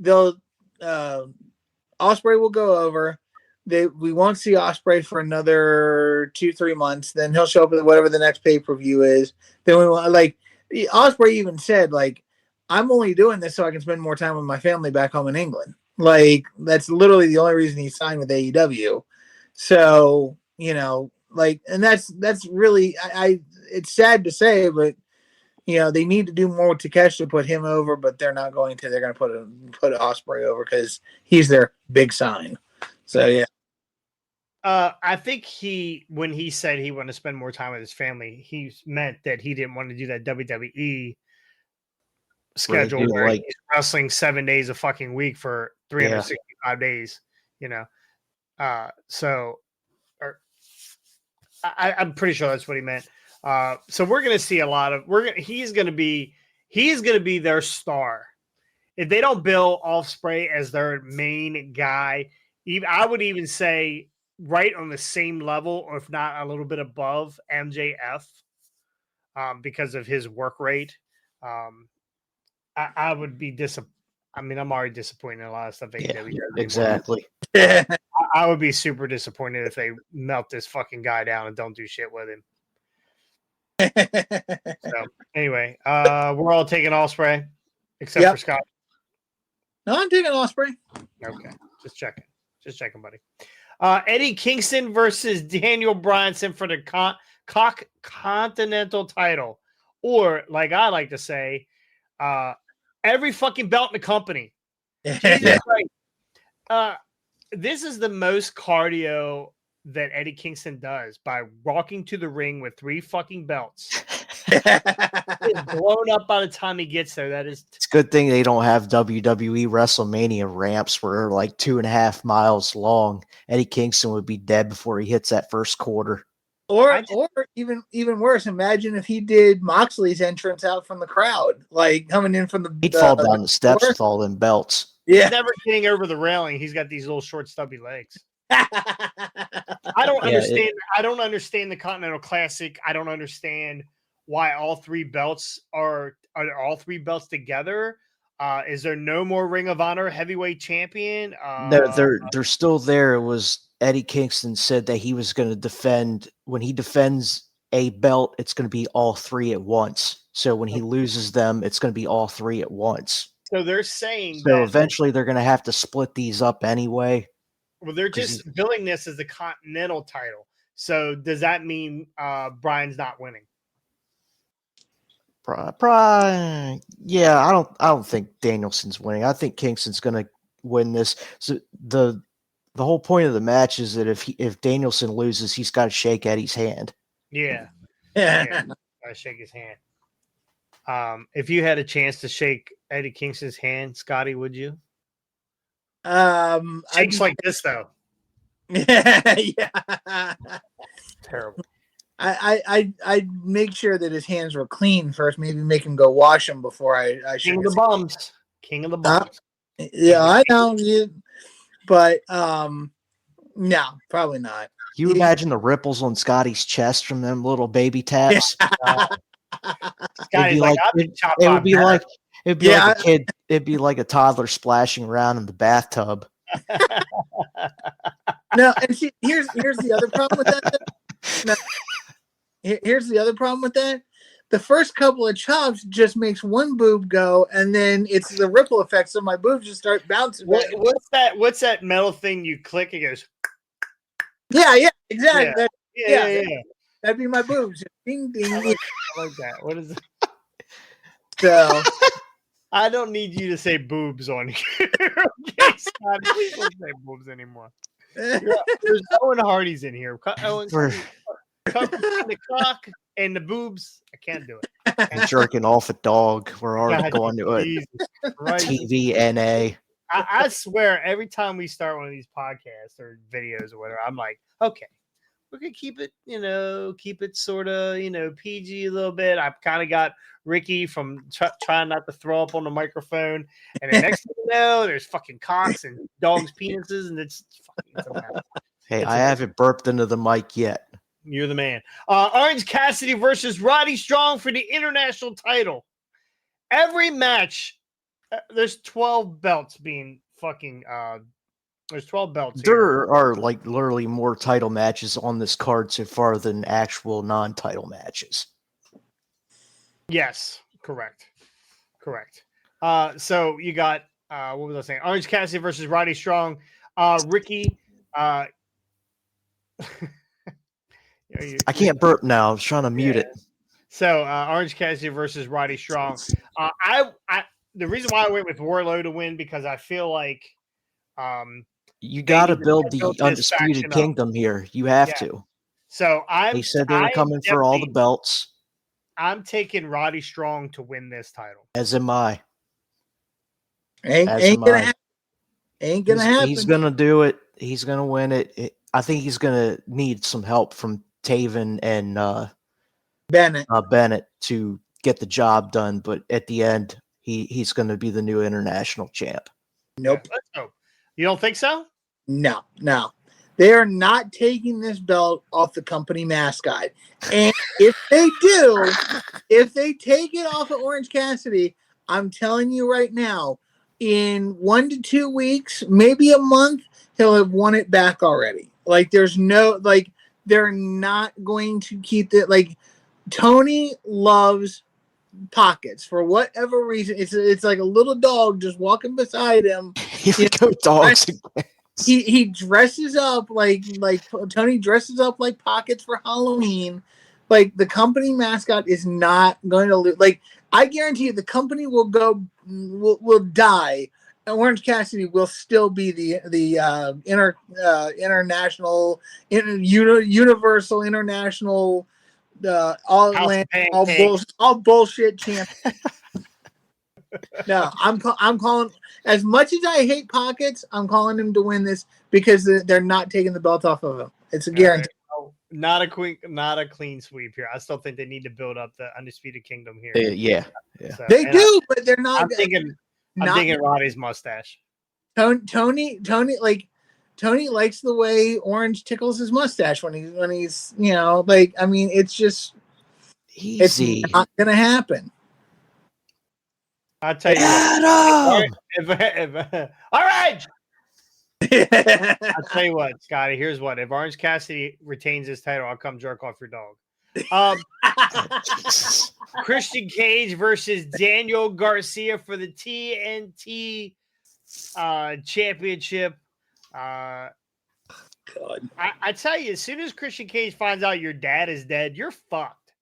they'll Ospreay will go over. We won't see Ospreay for another 2-3 months. Then he'll show up at whatever the next pay-per-view is. Then we want Ospreay even said, I'm only doing this so I can spend more time with my family back home in England. That's literally the only reason he signed with AEW. So, and that's really it's sad to say, but they need to do more with Takeshi to put him over, but they're not going to. They're going to put Ospreay over because he's their big sign. So yeah. I think when he said he wanted to spend more time with his family, he meant that he didn't want to do that WWE schedule where he's wrestling 7 days a fucking week for 365 days. I'm pretty sure that's what he meant. So we're going to see a lot of. He's going to be their star. If they don't bill Ospreay as their main guy, I would even say right on the same level, or if not a little bit above MJF, because of his work rate. I would be disappointed. I mean, I'm already disappointed in a lot of stuff. Exactly. I would be super disappointed if they melt this fucking guy down and don't do shit with him. So anyway, we're all taking Ospreay except for Scott. No, I'm taking Ospreay. Okay, just checking, buddy. Eddie Kingston versus Daniel Bryanson for the Continental title, or like I like to say, every fucking belt in the company. Jesus Christ. This is the most cardio that Eddie Kingston does by walking to the ring with 3 fucking belts. He's blown up by the time he gets there. It's a good thing they don't have WWE WrestleMania ramps where they're 2.5 miles long. Eddie Kingston would be dead before he hits that first quarter. Or even worse, imagine if he did Moxley's entrance out from the crowd, coming in from the. He'd fall down the steps with all them belts. Yeah, he's never getting over the railing. He's got these little short, stubby legs. I don't understand. I don't understand the Continental Classic. I don't understand why all 3 belts are all 3 belts together. Is there no more Ring of Honor heavyweight champion? No, they're still there. It was Eddie Kingston said that he was going to defend when he defends a belt. It's going to be all 3 at once. So when he loses them, it's going to be all three at once. So they're saying So that eventually they're going to have to split these up anyway. well, they're just billing this as the Continental title. So does that mean Brian's not winning? Yeah, I don't think Danielson's winning. I think Kingston's going to win this. So the whole point of the match is that if Danielson loses, he's got to shake Eddie's hand. Yeah. Gotta shake his hand. If you had a chance to shake Eddie Kingston's hand, Scotty, would you? Shakes like this though. Yeah. Terrible. I'd make sure that his hands were clean first. Maybe make him go wash them before I King of the bums. King of the bums. Yeah, I know you, but no, probably not. You imagine the ripples on Scotty's chest from them little baby taps. Scotty's like, it would be like a kid. It'd be like a toddler splashing around in the bathtub. No, and see, here's the other problem with that. No, here's the other problem with that. The first couple of chops just makes one boob go, and then it's the ripple effect, so my boobs just start bouncing. What's that metal thing you click? It goes. Yeah, exactly. Yeah. That'd be my boobs. Ding, ding. I like that. What is it? So I don't need you to say boobs on here. Okay, Scott, please don't say boobs anymore. There's Owen Hardy's in here. Owen, come the cock and the boobs. I can't do it. I'm jerking off a dog. We're already going to it. TVNA. I swear, every time we start one of these podcasts or videos or whatever, I'm like, okay, we're gonna keep it sort of, PG a little bit. I've kind of got Ricky from trying not to throw up on the microphone, and the next thing you know, there's fucking cocks and dogs' penises, and it's fucking. Hey, I haven't burped into the mic yet. You're the man. Orange Cassidy versus Roddy Strong for the international title. Every match, there's 12 belts being fucking. There's 12 belts. There are like literally more title matches on this card so far than actual non-title matches. Yes, correct. So you got what was I saying? Orange Cassidy versus Roddy Strong. Ricky. I can't burp now. I was trying to mute it. So Orange Cassidy versus Roddy Strong. The reason why I went with Warlow to win because I feel like you got to build the Undisputed Kingdom here. You have to. So they said they were coming for all the belts. I'm taking Roddy Strong to win this title. As am I. Ain't gonna happen. He's gonna do it. He's gonna win it. I think he's gonna need some help from Taven and Bennett to get the job done. But at the end, he's gonna be the new international champ. Nope. You don't think so? No. They are not taking this belt off the company mascot. And if they do, if they take it off of Orange Cassidy, I'm telling you right now, in 1 to 2 weeks, maybe a month, he'll have won it back already. Like, there's no, like, they're not going to keep it. Like, Tony loves pockets for whatever reason. It's like a little dog just walking beside him. Dogs. He dresses up like Tony dresses up like pockets for Halloween. Like, the company mascot is not going to lose. Like, I guarantee you, the company will die. And Orange Cassidy will still be the international, universal, international, all bullshit champ. No, I'm calling. As much as I hate pockets, I'm calling him to win this because they're not taking the belt off of him. It's a guarantee. Not a clean sweep here. I still think they need to build up the Undisputed Kingdom here. Yeah. So, they do, but they're not. I'm thinking Roddy's mustache. Tony likes the way Orange tickles his mustache when he's I mean, it's just easy. It's not gonna happen. I'll tell you what. All right. I'll tell you what, Scotty. Here's what: if Orange Cassidy retains his title, I'll come jerk off your dog. Christian Cage versus Daniel Garcia for the TNT championship. God. I tell you, as soon as Christian Cage finds out your dad is dead, you're fucked.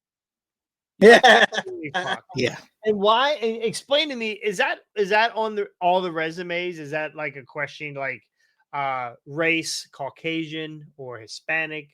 Yeah. Really fucked. Yeah. And why? And explain to me, is that on all the resumes? Is that like a question like race, Caucasian or Hispanic,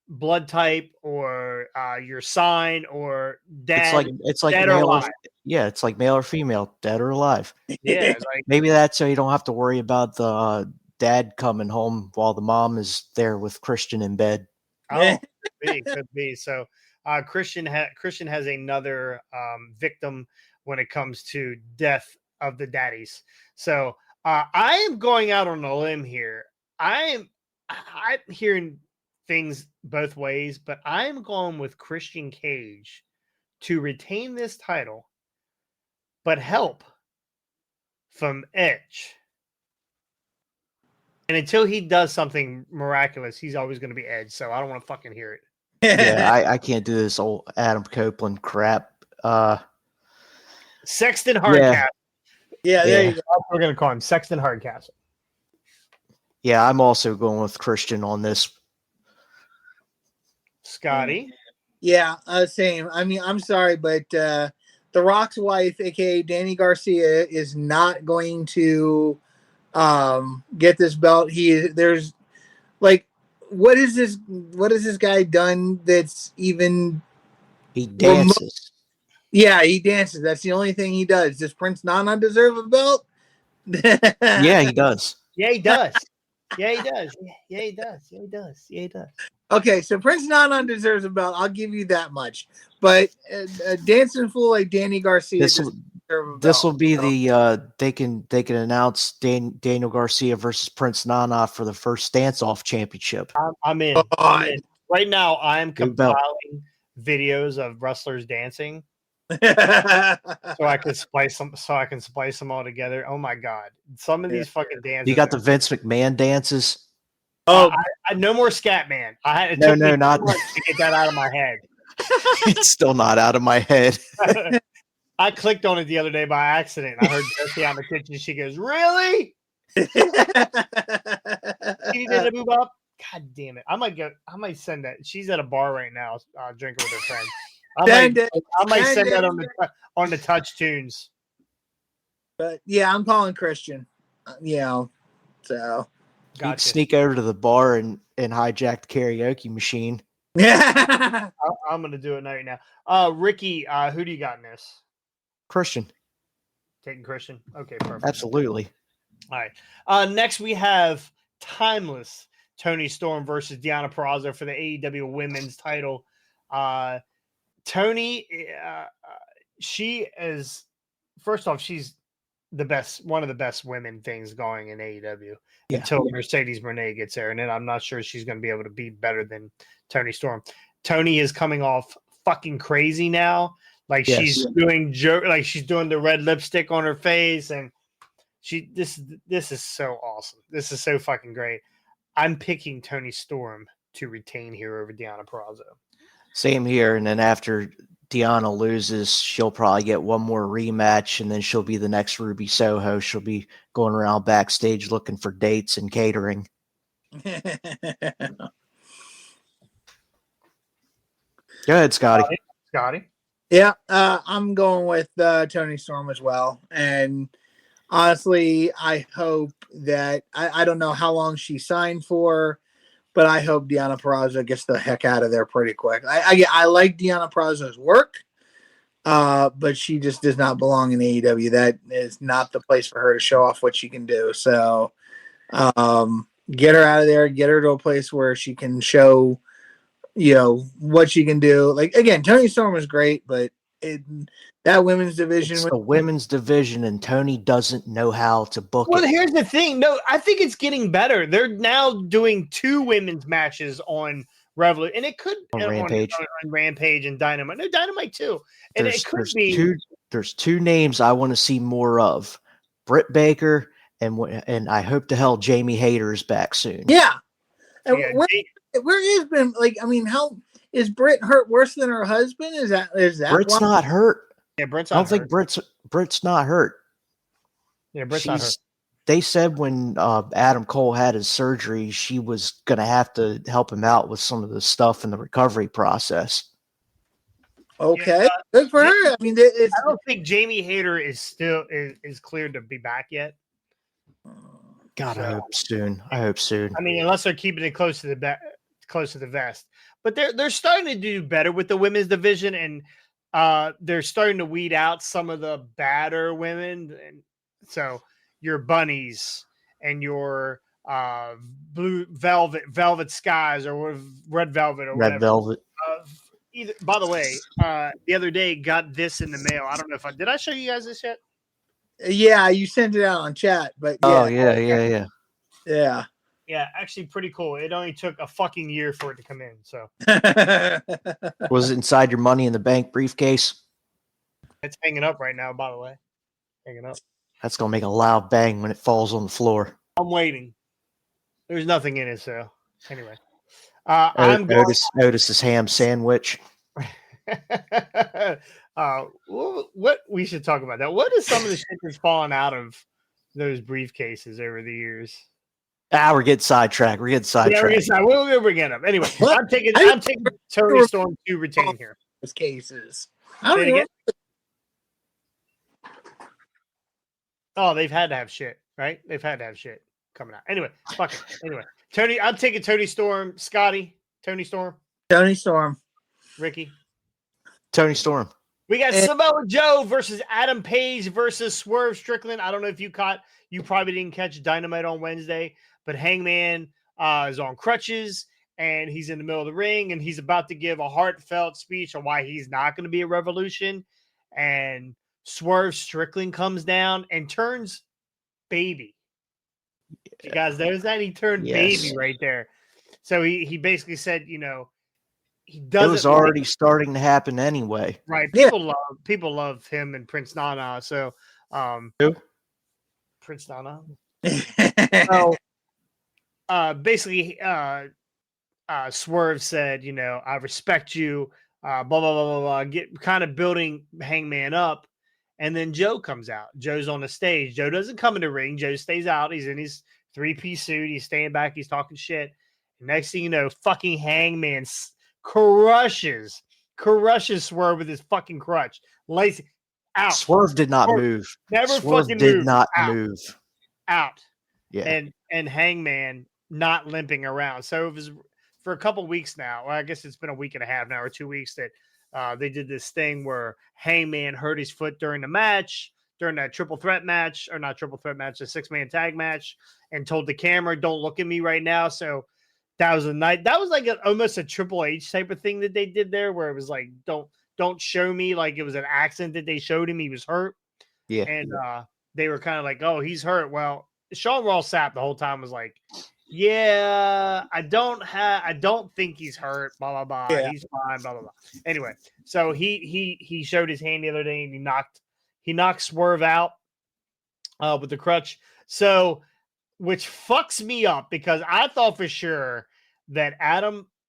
blood type, or your sign, or dad? It's like dead or male or alive? yeah, it's like male or female, dead or alive. Yeah, it's like Maybe that's so you don't have to worry about the dad coming home while the mom is there with Christian in bed. oh, could be. So Christian has another victim when it comes to death of the daddies. So I am going out on a limb here. I'm hearing things both ways, but I'm going with Christian Cage to retain this title, but help from Edge. And until he does something miraculous, he's always going to be Edge. So I don't want to fucking hear it. Yeah, I can't do this old Adam Copeland crap. Sexton Hardcastle. Yeah, there you go. We're going to call him Sexton Hardcastle. Yeah, I'm also going with Christian on this. Scotty. Yeah, same. I mean, I'm sorry, but The Rock's wife, aka Danny Garcia, is not going to get this belt. There's like, what is this guy done that's even He dances. Yeah, he dances. That's the only thing he does. Does Prince Nana deserve a belt? Yeah, he does. Yeah, he does. Yeah, he does. Yeah, he does. Yeah, he does. Yeah, he does. Okay, so Prince Nana deserves a belt. I'll give you that much. But a dancing fool like Danny Garcia This doesn't deserve a belt. This will be the they can announce Daniel Garcia versus Prince Nana for the first Dance-Off Championship. I'm in. Oh, I'm in. Right now, I'm Good belt. compiling videos of wrestlers dancing so I can splice them all together. Oh my god, some of these fucking dances. You got the Vince McMahon dances. Oh, I no more Scat Man. It No, took me not- 2 months to get that out of my head. It's still not out of my head. I clicked on it the other day by accident. I heard Jessie out in the kitchen. She goes, "Really? You did a move up? God damn it! I might send that. She's at a bar right now, drinking with her friend. I might send that on the Touch Tunes. But yeah, I'm calling Christian. So You Gotcha. can sneak over to the bar and hijack the karaoke machine. yeah. I'm gonna do it right now. Ricky, who do you got in this? Christian, Taking Christian. Okay, perfect. absolutely. All right. Next we have Timeless Tony Storm versus Deonna Purrazzo for the AEW Women's title. Tony, she is, first off, she's the best, one of the best women things going in AEW until Mercedes Moné gets there. And then I'm not sure she's going to be able to be better than Tony Storm. Tony is coming off fucking crazy now. Like she's doing she's doing the red lipstick on her face. And this is so awesome. This is so fucking great. I'm picking Tony Storm to retain here over Deonna Purrazzo. Same here. And then after Deonna loses, she'll probably get one more rematch, and then she'll be the next Ruby Soho. She'll be going around backstage looking for dates and catering. Go ahead, Scotty. Scotty? Yeah, I'm going with Tony Storm as well. And honestly, I hope that I don't know how long she signed for, but I hope Deonna Purrazzo gets the heck out of there pretty quick. I like Deonna Purrazzo's work, but she just does not belong in AEW. That is not the place for her to show off what she can do. So get her out of there. Get her to a place where she can show, what she can do. Like, again, Tony Storm was great, but that women's division. It's the women's division, and Tony doesn't know how to book it. Well, here's the thing. No, I think it's getting better. They're now doing 2 women's matches on Revolution, and it could On Rampage. on Rampage and Dynamite. No, Dynamite too. And it could be there's 2 names I want to see more of: Britt Baker and I hope to hell Jamie Hayter is back soon. Yeah. And yeah, Where is Ben? Like, I mean, how is Britt hurt worse than her husband? Is that Britt's why? not hurt. Yeah, Brent's I don't not think hurt. Britt's not hurt. Yeah, Brent's not hurt. They said when Adam Cole had his surgery, she was going to have to help him out with some of the stuff in the recovery process. Okay, good for her. I mean, it's, I don't think Jamie Hayter is still is cleared to be back yet. God, So, I hope soon. I hope soon. I mean, unless they're keeping it close to the vest, but they're starting to do better with the women's division, and they're starting to weed out some of the badder women, and so your bunnies and your blue velvet skies or red velvet or Red whatever. Velvet. By the way, the other day got this in the mail. I don't know if did I show you guys this yet? yeah, you sent it out on chat, but yeah, Oh yeah. yeah. Yeah, actually pretty cool. It only took a fucking year for it to come in. So Was it inside your Money in the Bank briefcase? it's hanging up right now, by the way. Hanging up. That's gonna make a loud bang when it falls on the floor. I'm waiting. There's nothing in it, so anyway. I'm going Otis's ham sandwich. what we should talk about that. What is some of the shit that's fallen out of those briefcases over the years? We're getting sidetracked. We'll bring it up. Anyway, What? I'm taking Tony Storm to retain here. Those cases. Say it again. Oh, they've had to have shit, right? They've had to have shit coming out. Anyway, fuck it. Anyway, Tony, I'm taking Tony Storm. Scotty, Tony Storm. Tony Storm. Ricky. Tony Storm. We got Samoa Joe versus Adam Page versus Swerve Strickland. I don't know if you probably didn't catch Dynamite on Wednesday, but Hangman is on crutches and he's in the middle of the ring and he's about to give a heartfelt speech on why he's not going to be a Revolution. And Swerve Strickland comes down and turns baby. You guys notice that? He turned baby right there. So he basically said, he doesn't. It was already starting to happen anyway. Right. People love him and Prince Nana. So who? Prince Nana. So basically Swerve said, I respect you, blah, blah, blah, blah, blah, get kind of building Hangman up. And then Joe comes out. Joe's on the stage. Joe doesn't come in the ring. Joe stays out. He's in his 3-piece suit. He's staying back. He's talking shit. And next thing you know, fucking Hangman crushes Swerve with his fucking crutch. Lays out. Swerve did not move. Never Swerve fucking did moved. not Out. move. Out. Yeah. And Hangman not limping around. So it was for a couple weeks now. Well, I guess it's been a week and a half now or 2 weeks that they did this thing where Hangman hurt his foot during the match, during that triple threat match, or not triple threat match, a 6-man tag match, and told the camera, "Don't look at me right now." So that was a night. That was like almost a Triple H type of thing that they did there, where it was like, "Don't show me," like it was an accident that they showed him he was hurt. Yeah, and they were kind of like, "Oh, he's hurt." Well, Sean Ross Sapp the whole time was like, "Yeah, I don't think he's hurt, blah, blah, blah. Yeah. He's fine, blah, blah, blah." Anyway, so he showed his hand the other day and he knocked Swerve out with the crutch. So, which fucks me up because I thought for sure that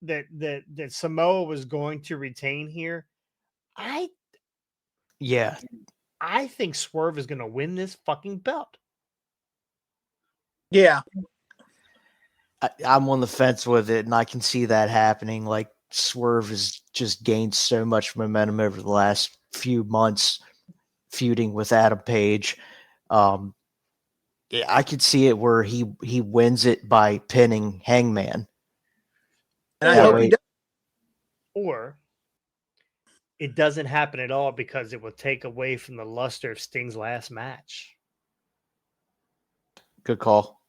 that Samoa was going to retain here. I think Swerve is going to win this fucking belt. Yeah. I'm on the fence with it, and I can see that happening. Like, Swerve has just gained so much momentum over the last few months feuding with Adam Page. I could see it where he wins it by pinning Hangman. And I hope he does. Or it doesn't happen at all because it will take away from the luster of Sting's last match. Good call.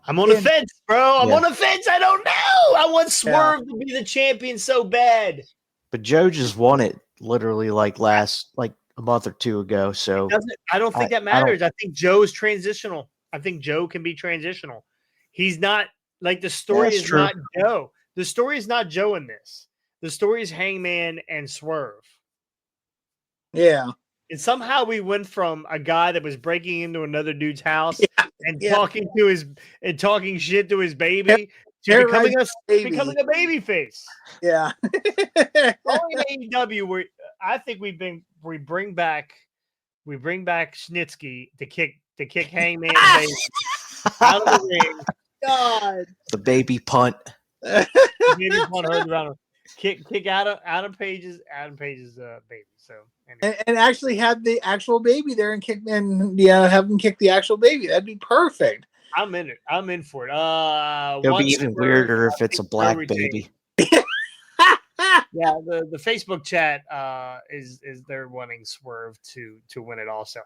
I'm on the fence, bro. I'm on the fence. I don't know. I want Swerve to be the champion so bad. But Joe just won it literally like a month or two ago. So I don't think that matters. I think Joe is transitional. I think Joe can be transitional. He's not like the story is not Joe. The story is not Joe in this. The story is Hangman and Swerve. Yeah. And somehow we went from a guy that was breaking into another dude's house and talking shit to his baby becoming a baby face. Yeah. Only in AEW where I think we bring back Snitsky to kick Hangman Baby out of the ring. God. The baby punt. Baby punt heard around. Kick Adam Page's baby. So anyway. And actually have the actual baby there and have them kick the actual baby. That'd be perfect. I'm in it. I'm in for it. It'll be even weirder if it's a black baby. Yeah, the Facebook chat is they're wanting Swerve to win it also.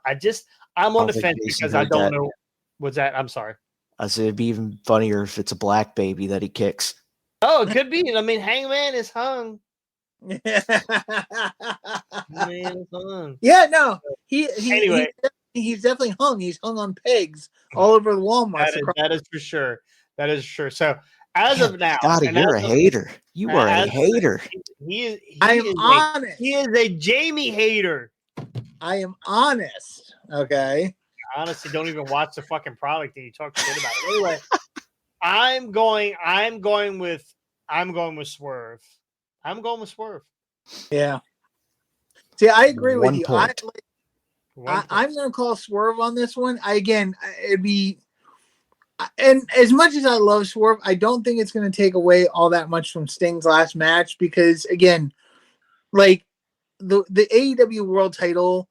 I'm on the fence because I don't know what's that. I'm sorry. I said it'd be even funnier if it's a black baby that he kicks. Oh, it could be. I mean, Hangman is hung. Yeah, no. Anyway, he's definitely hung. He's hung on pegs all over the Walmart. That is for sure. That is sure. So as of now, Scotty, you're a hater. You are a hater. I am honest. He is a Jamie hater. I am honest. Okay. Honestly, don't even watch the fucking product and you talk shit about it. Anyway, I'm going with Swerve. I'm going with Swerve. Yeah. See, I agree with you. I'm going to call Swerve on this one. It'd be, and as much as I love Swerve, I don't think it's going to take away all that much from Sting's last match because, again, like the AEW World Title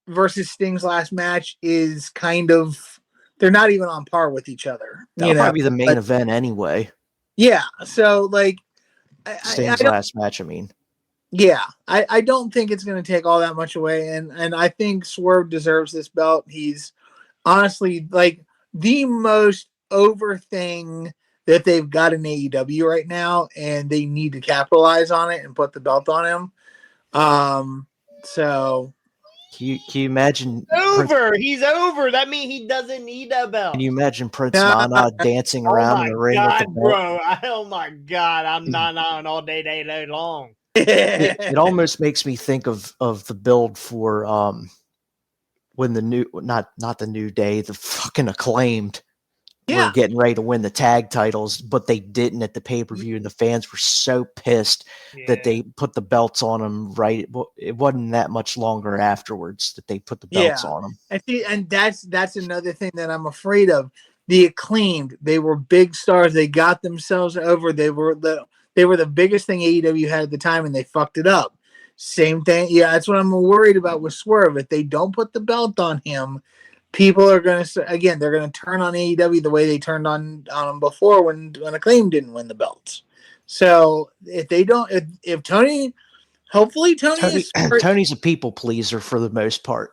versus Sting's last match is kind of, they're not even on par with each other. That'll probably be the main event anyway. Yeah. So, like, Sting's last match, I mean. Yeah, I don't think it's going to take all that much away, and I think Swerve deserves this belt. He's honestly like the most over thing that they've got in AEW right now, and they need to capitalize on it and put the belt on him. So can you imagine he's over. That means he doesn't need a belt. Can you imagine Prince Nana dancing around in the ring with the belt? Bro. Oh my God, I'm Nana all day long. It almost makes me think of the build for when the new not the New Day, the fucking Acclaimed were getting ready to win the tag titles, but they didn't at the pay-per-view, and the fans were so pissed that they put the belts on them right. It wasn't that much longer afterwards that they put the belts on them. And that's another thing that I'm afraid of. The Acclaimed, they were big stars. They got themselves over. They were the biggest thing AEW had at the time, and they fucked it up. Same thing. Yeah, that's what I'm worried about with Swerve. If they don't put the belt on him, people are going to, again, they're going to turn on AEW the way they turned on him before when Acclaim didn't win the belts. So if they don't, if Tony, hopefully Tony's a people pleaser for the most part.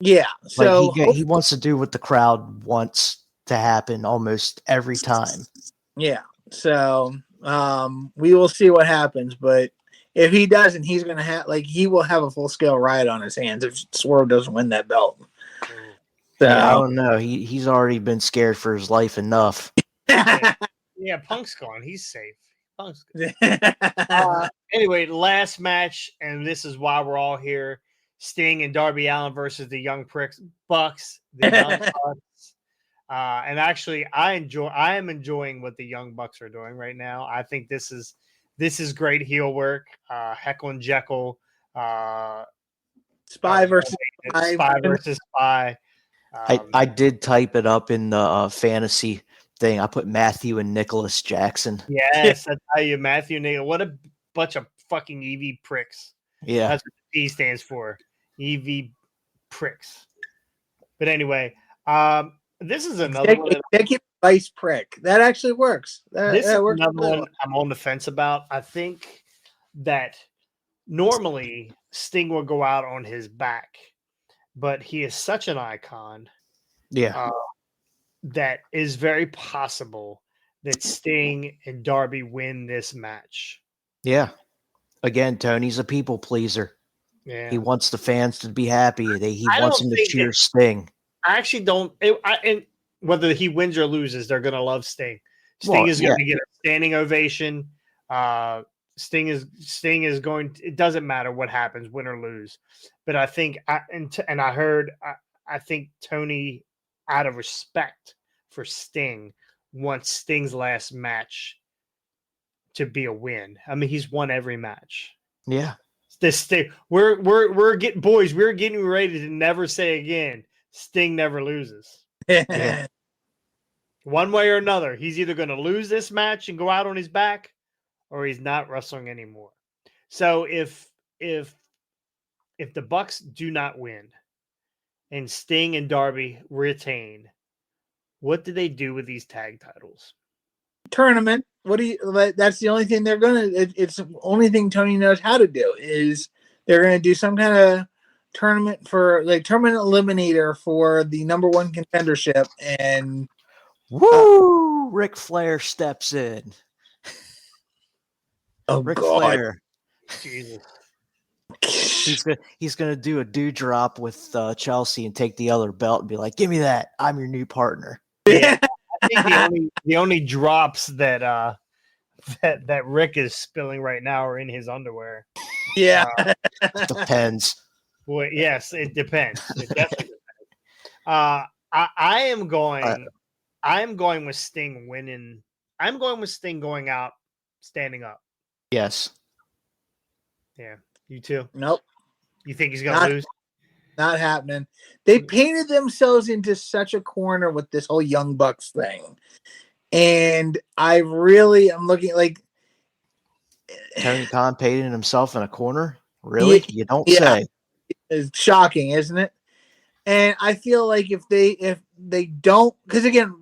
Yeah. So like he wants to do what the crowd wants to happen almost every time. Yeah. So we will see what happens, but if he doesn't, he's going to he will have a full scale riot on his hands if Swerve doesn't win that belt. So, I don't know. He's already been scared for his life enough. Yeah, Punk's gone. He's safe. Punk's gone. Anyway, last match, and this is why we're all here. Sting and Darby Allin versus the Young Bucks. The Young Bucks. And actually, I am enjoying what the Young Bucks are doing right now. I think this is great heel work. Heckle and Jekyll. Spy versus Spy. I did type it up in the fantasy thing. I put Matthew and Nicholas Jackson. Yes, I tell you, Matthew and Nicholas. What a bunch of fucking EV pricks. Yeah. That's what the P stands for. EV pricks. But anyway, this is another one. Executive Vice Prick. That actually works. This that is works another one I'm on the fence about. I think that normally Sting will go out on his back, but he is such an icon. Yeah. That is very possible that Sting and Darby win this match. Yeah. Again, Tony's a people pleaser. Yeah. He wants the fans to be happy. He wants them to cheer Sting. I actually don't. And whether he wins or loses, they're going to love Sting. Sting is going to get a standing ovation. Sting is going. It doesn't matter what happens, win or lose. But I think, I think Tony, out of respect for Sting, wants Sting's last match to be a win. I mean, he's won every match. Yeah. This thing, we're getting boys. We're getting ready to never say again. Sting never loses. Yeah. One way or another, he's either going to lose this match and go out on his back, or he's not wrestling anymore. So if the Bucks do not win, and Sting and Darby retain, what do they do with these tag titles? Tournament. What do you? That's the only thing they're gonna. It's the only thing Tony knows how to do is they're gonna do some kind of tournament for like tournament eliminator for the number one contendership, and woo! Ric Flair steps in. Oh Ric God, Flair. Jesus. He's gonna do a dewdrop with Chelsea and take the other belt and be like, "Give me that! I'm your new partner." Yeah, I think the only drops that that Rick is spilling right now are in his underwear. Yeah, Depends. Well, yes, it depends. It definitely depends. I am going with Sting winning. I'm going with Sting going out, standing up. Yes. Yeah, you too. Nope, You think he's gonna lose? not happening. They painted themselves into such a corner with this whole Young Bucks thing, and I really am looking like Tony Khan painted himself in a corner. Really? You don't say. It's shocking, isn't it? And I feel like if they don't, because again,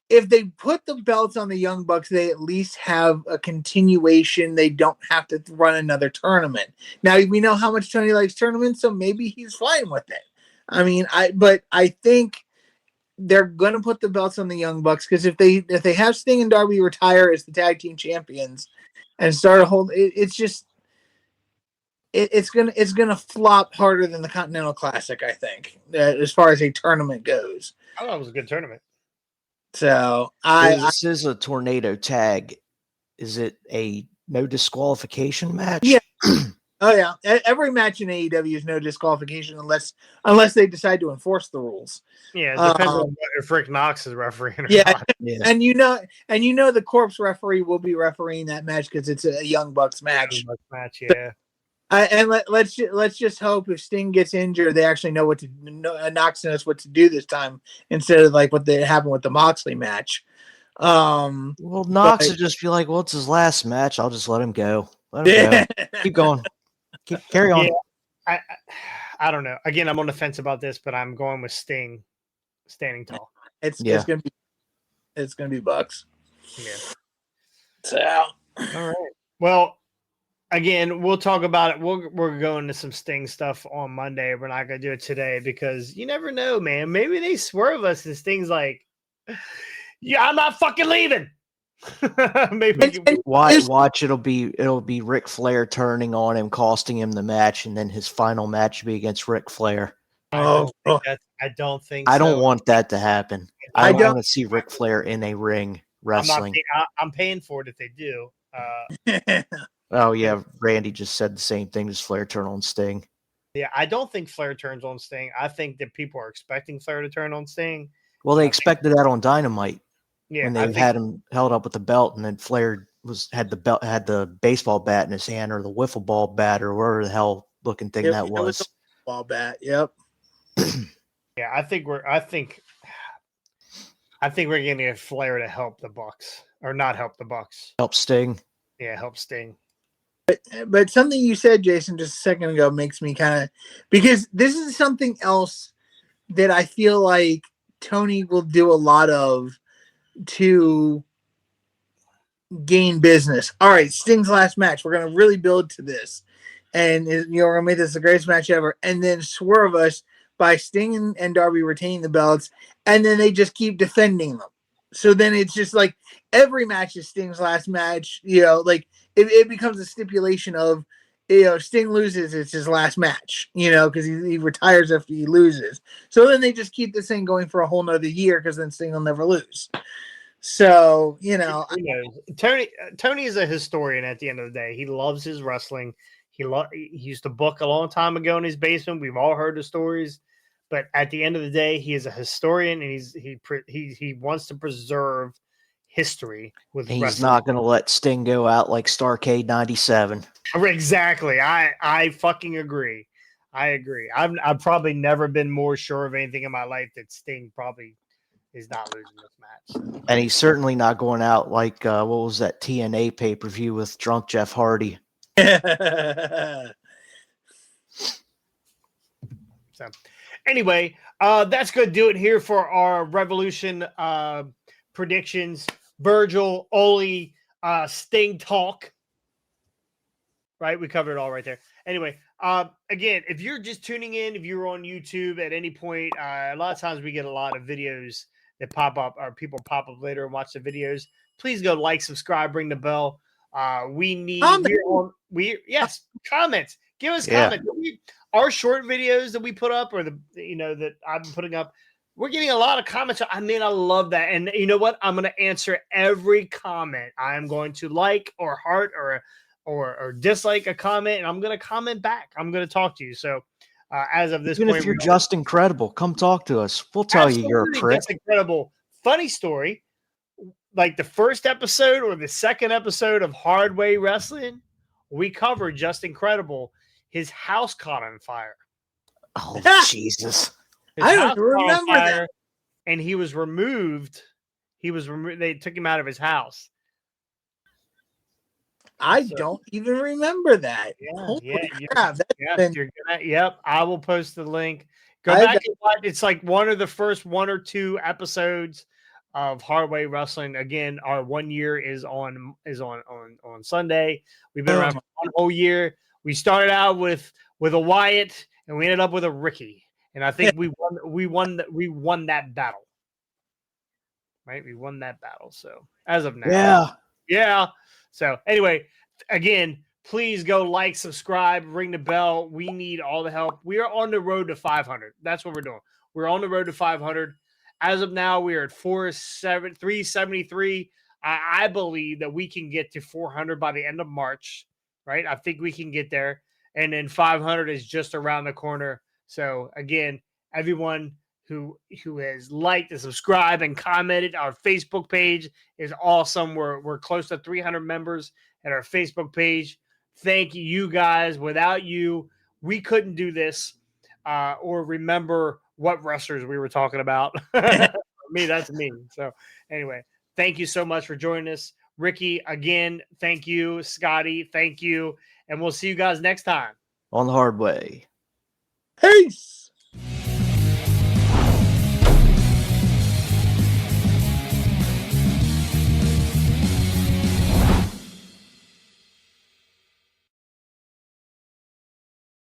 if they put the belts on the Young Bucks, they at least have a continuation. They don't have to run another tournament. Now we know how much Tony likes tournaments, so maybe he's fine with it. I mean, I think they're gonna put the belts on the Young Bucks because if they have Sting and Darby retire as the tag team champions and start a whole, it's just it's gonna flop harder than the Continental Classic, I think, as far as a tournament goes. I thought it was a good tournament. So This is a tornado tag. Is it a no disqualification match? Yeah. Oh yeah, every match in AEW is no disqualification unless they decide to enforce the rules. Yeah, it depends on if Rick Knox is refereeing or not. Yeah. And you know the Corpse referee will be refereeing that match because it's a Young Bucks match. Yeah. And let's just hope if Sting gets injured, they actually know Knox knows what to do this time instead of like what happened with the Moxley match. Well, Knox would just be like, "Well, it's his last match. I'll just let him go. Let him go. Keep going. Carry on." Yeah, I don't know. Again, I'm on the fence about this, but I'm going with Sting standing tall. It's gonna be Bucks. Yeah. So all right. Well, again, we'll talk about it. We're going to some Sting stuff on Monday. We're not going to do it today because you never know, man. Maybe they swerve us and Sting's like, "Yeah, I'm not fucking leaving." Maybe watch. It'll be Ric Flair turning on him, costing him the match, and then his final match will be against Ric Flair. I don't think. I so. don't want that to happen. I don't want to see Ric Flair in a ring wrestling. I'm paying for it if they do. Oh yeah, Randy just said the same thing. Does Flair turn on Sting? Yeah, I don't think Flair turns on Sting. I think that people are expecting Flair to turn on Sting. Well, they expected that on Dynamite. Yeah, when they had him held up with the belt, and then Flair had the baseball bat in his hand, or the wiffle ball bat, or whatever the hell looking thing that was. The ball bat. Yep. Yeah, I think we're going to get Flair to help the Bucks, or not help the Bucks. Help Sting. Yeah, help Sting. But something you said, Jason, just a second ago makes me kind of, because this is something else that I feel like Tony will do a lot of to gain business. All right, Sting's last match. We're going to really build to this. And we're going to make this the greatest match ever. And then swerve us by Sting and Darby retaining the belts. And then they just keep defending them. So then it's just like every match is Sting's last match. Like it becomes a stipulation of, Sting loses, it's his last match, because he retires after he loses. So then they just keep this thing going for a whole nother year because then Sting will never lose. So, Tony is a historian at the end of the day. He loves his wrestling. He used to book a long time ago in his basement. We've all heard the stories. But at the end of the day, he is a historian, and he wants to preserve history with He's wrestling. not going to let Sting go out like Starrcade 97. Exactly. I fucking agree. I agree. I've probably never been more sure of anything in my life that Sting probably is not losing this match. And he's certainly not going out like, what was that TNA pay-per-view with drunk Jeff Hardy? So anyway, that's going to do it here for our Revolution predictions. Virgil, Ole, Sting talk. Right? We covered it all right there. Anyway, again, if you're just tuning in, if you're on YouTube at any point, a lot of times we get a lot of videos that pop up, or people pop up later and watch the videos. Please go like, subscribe, ring the bell. We need yes, comments. Give us comments. Our short videos that we put up, or that I've been putting up, we're getting a lot of comments. I mean, I love that. And you know what? I'm going to answer every comment. I'm going to like or heart or dislike a comment, and I'm going to comment back. I'm going to talk to you. So as of this Even point, if you're just incredible, come talk to us. We'll tell you you're a prick. That's incredible. Funny story. Like the first episode or the second episode of Hard Way Wrestling, we covered Just Incredible. His house caught on fire. Oh, Jesus. I don't remember that. And he was removed. They took him out of his house. I don't even remember that. Crap, yep. I will post the link. Go back and watch. It's like one of the first 1 or 2 episodes of Hard Way Wrestling. Again, our 1 year is on Sunday. We've been around for 1 whole year. We started out with a Wyatt, and we ended up with a Ricky. And I think we won that battle. Right? We won that battle. So as of now. Yeah. So anyway, again, please go like, subscribe, ring the bell. We need all the help. We are on the road to 500. That's what we're doing. We're on the road to 500. As of now, we are at 373. I believe that we can get to 400 by the end of March, right? I think we can get there. And then 500 is just around the corner. So again, everyone who has liked and subscribed and commented, our Facebook page is awesome. We're close to 300 members at our Facebook page. Thank you guys. Without you, we couldn't do this or remember what wrestlers we were talking about. Me, that's me. So anyway, thank you so much for joining us. Ricky, again, thank you. Scotty, thank you. And we'll see you guys next time. On the Hard Way. Peace.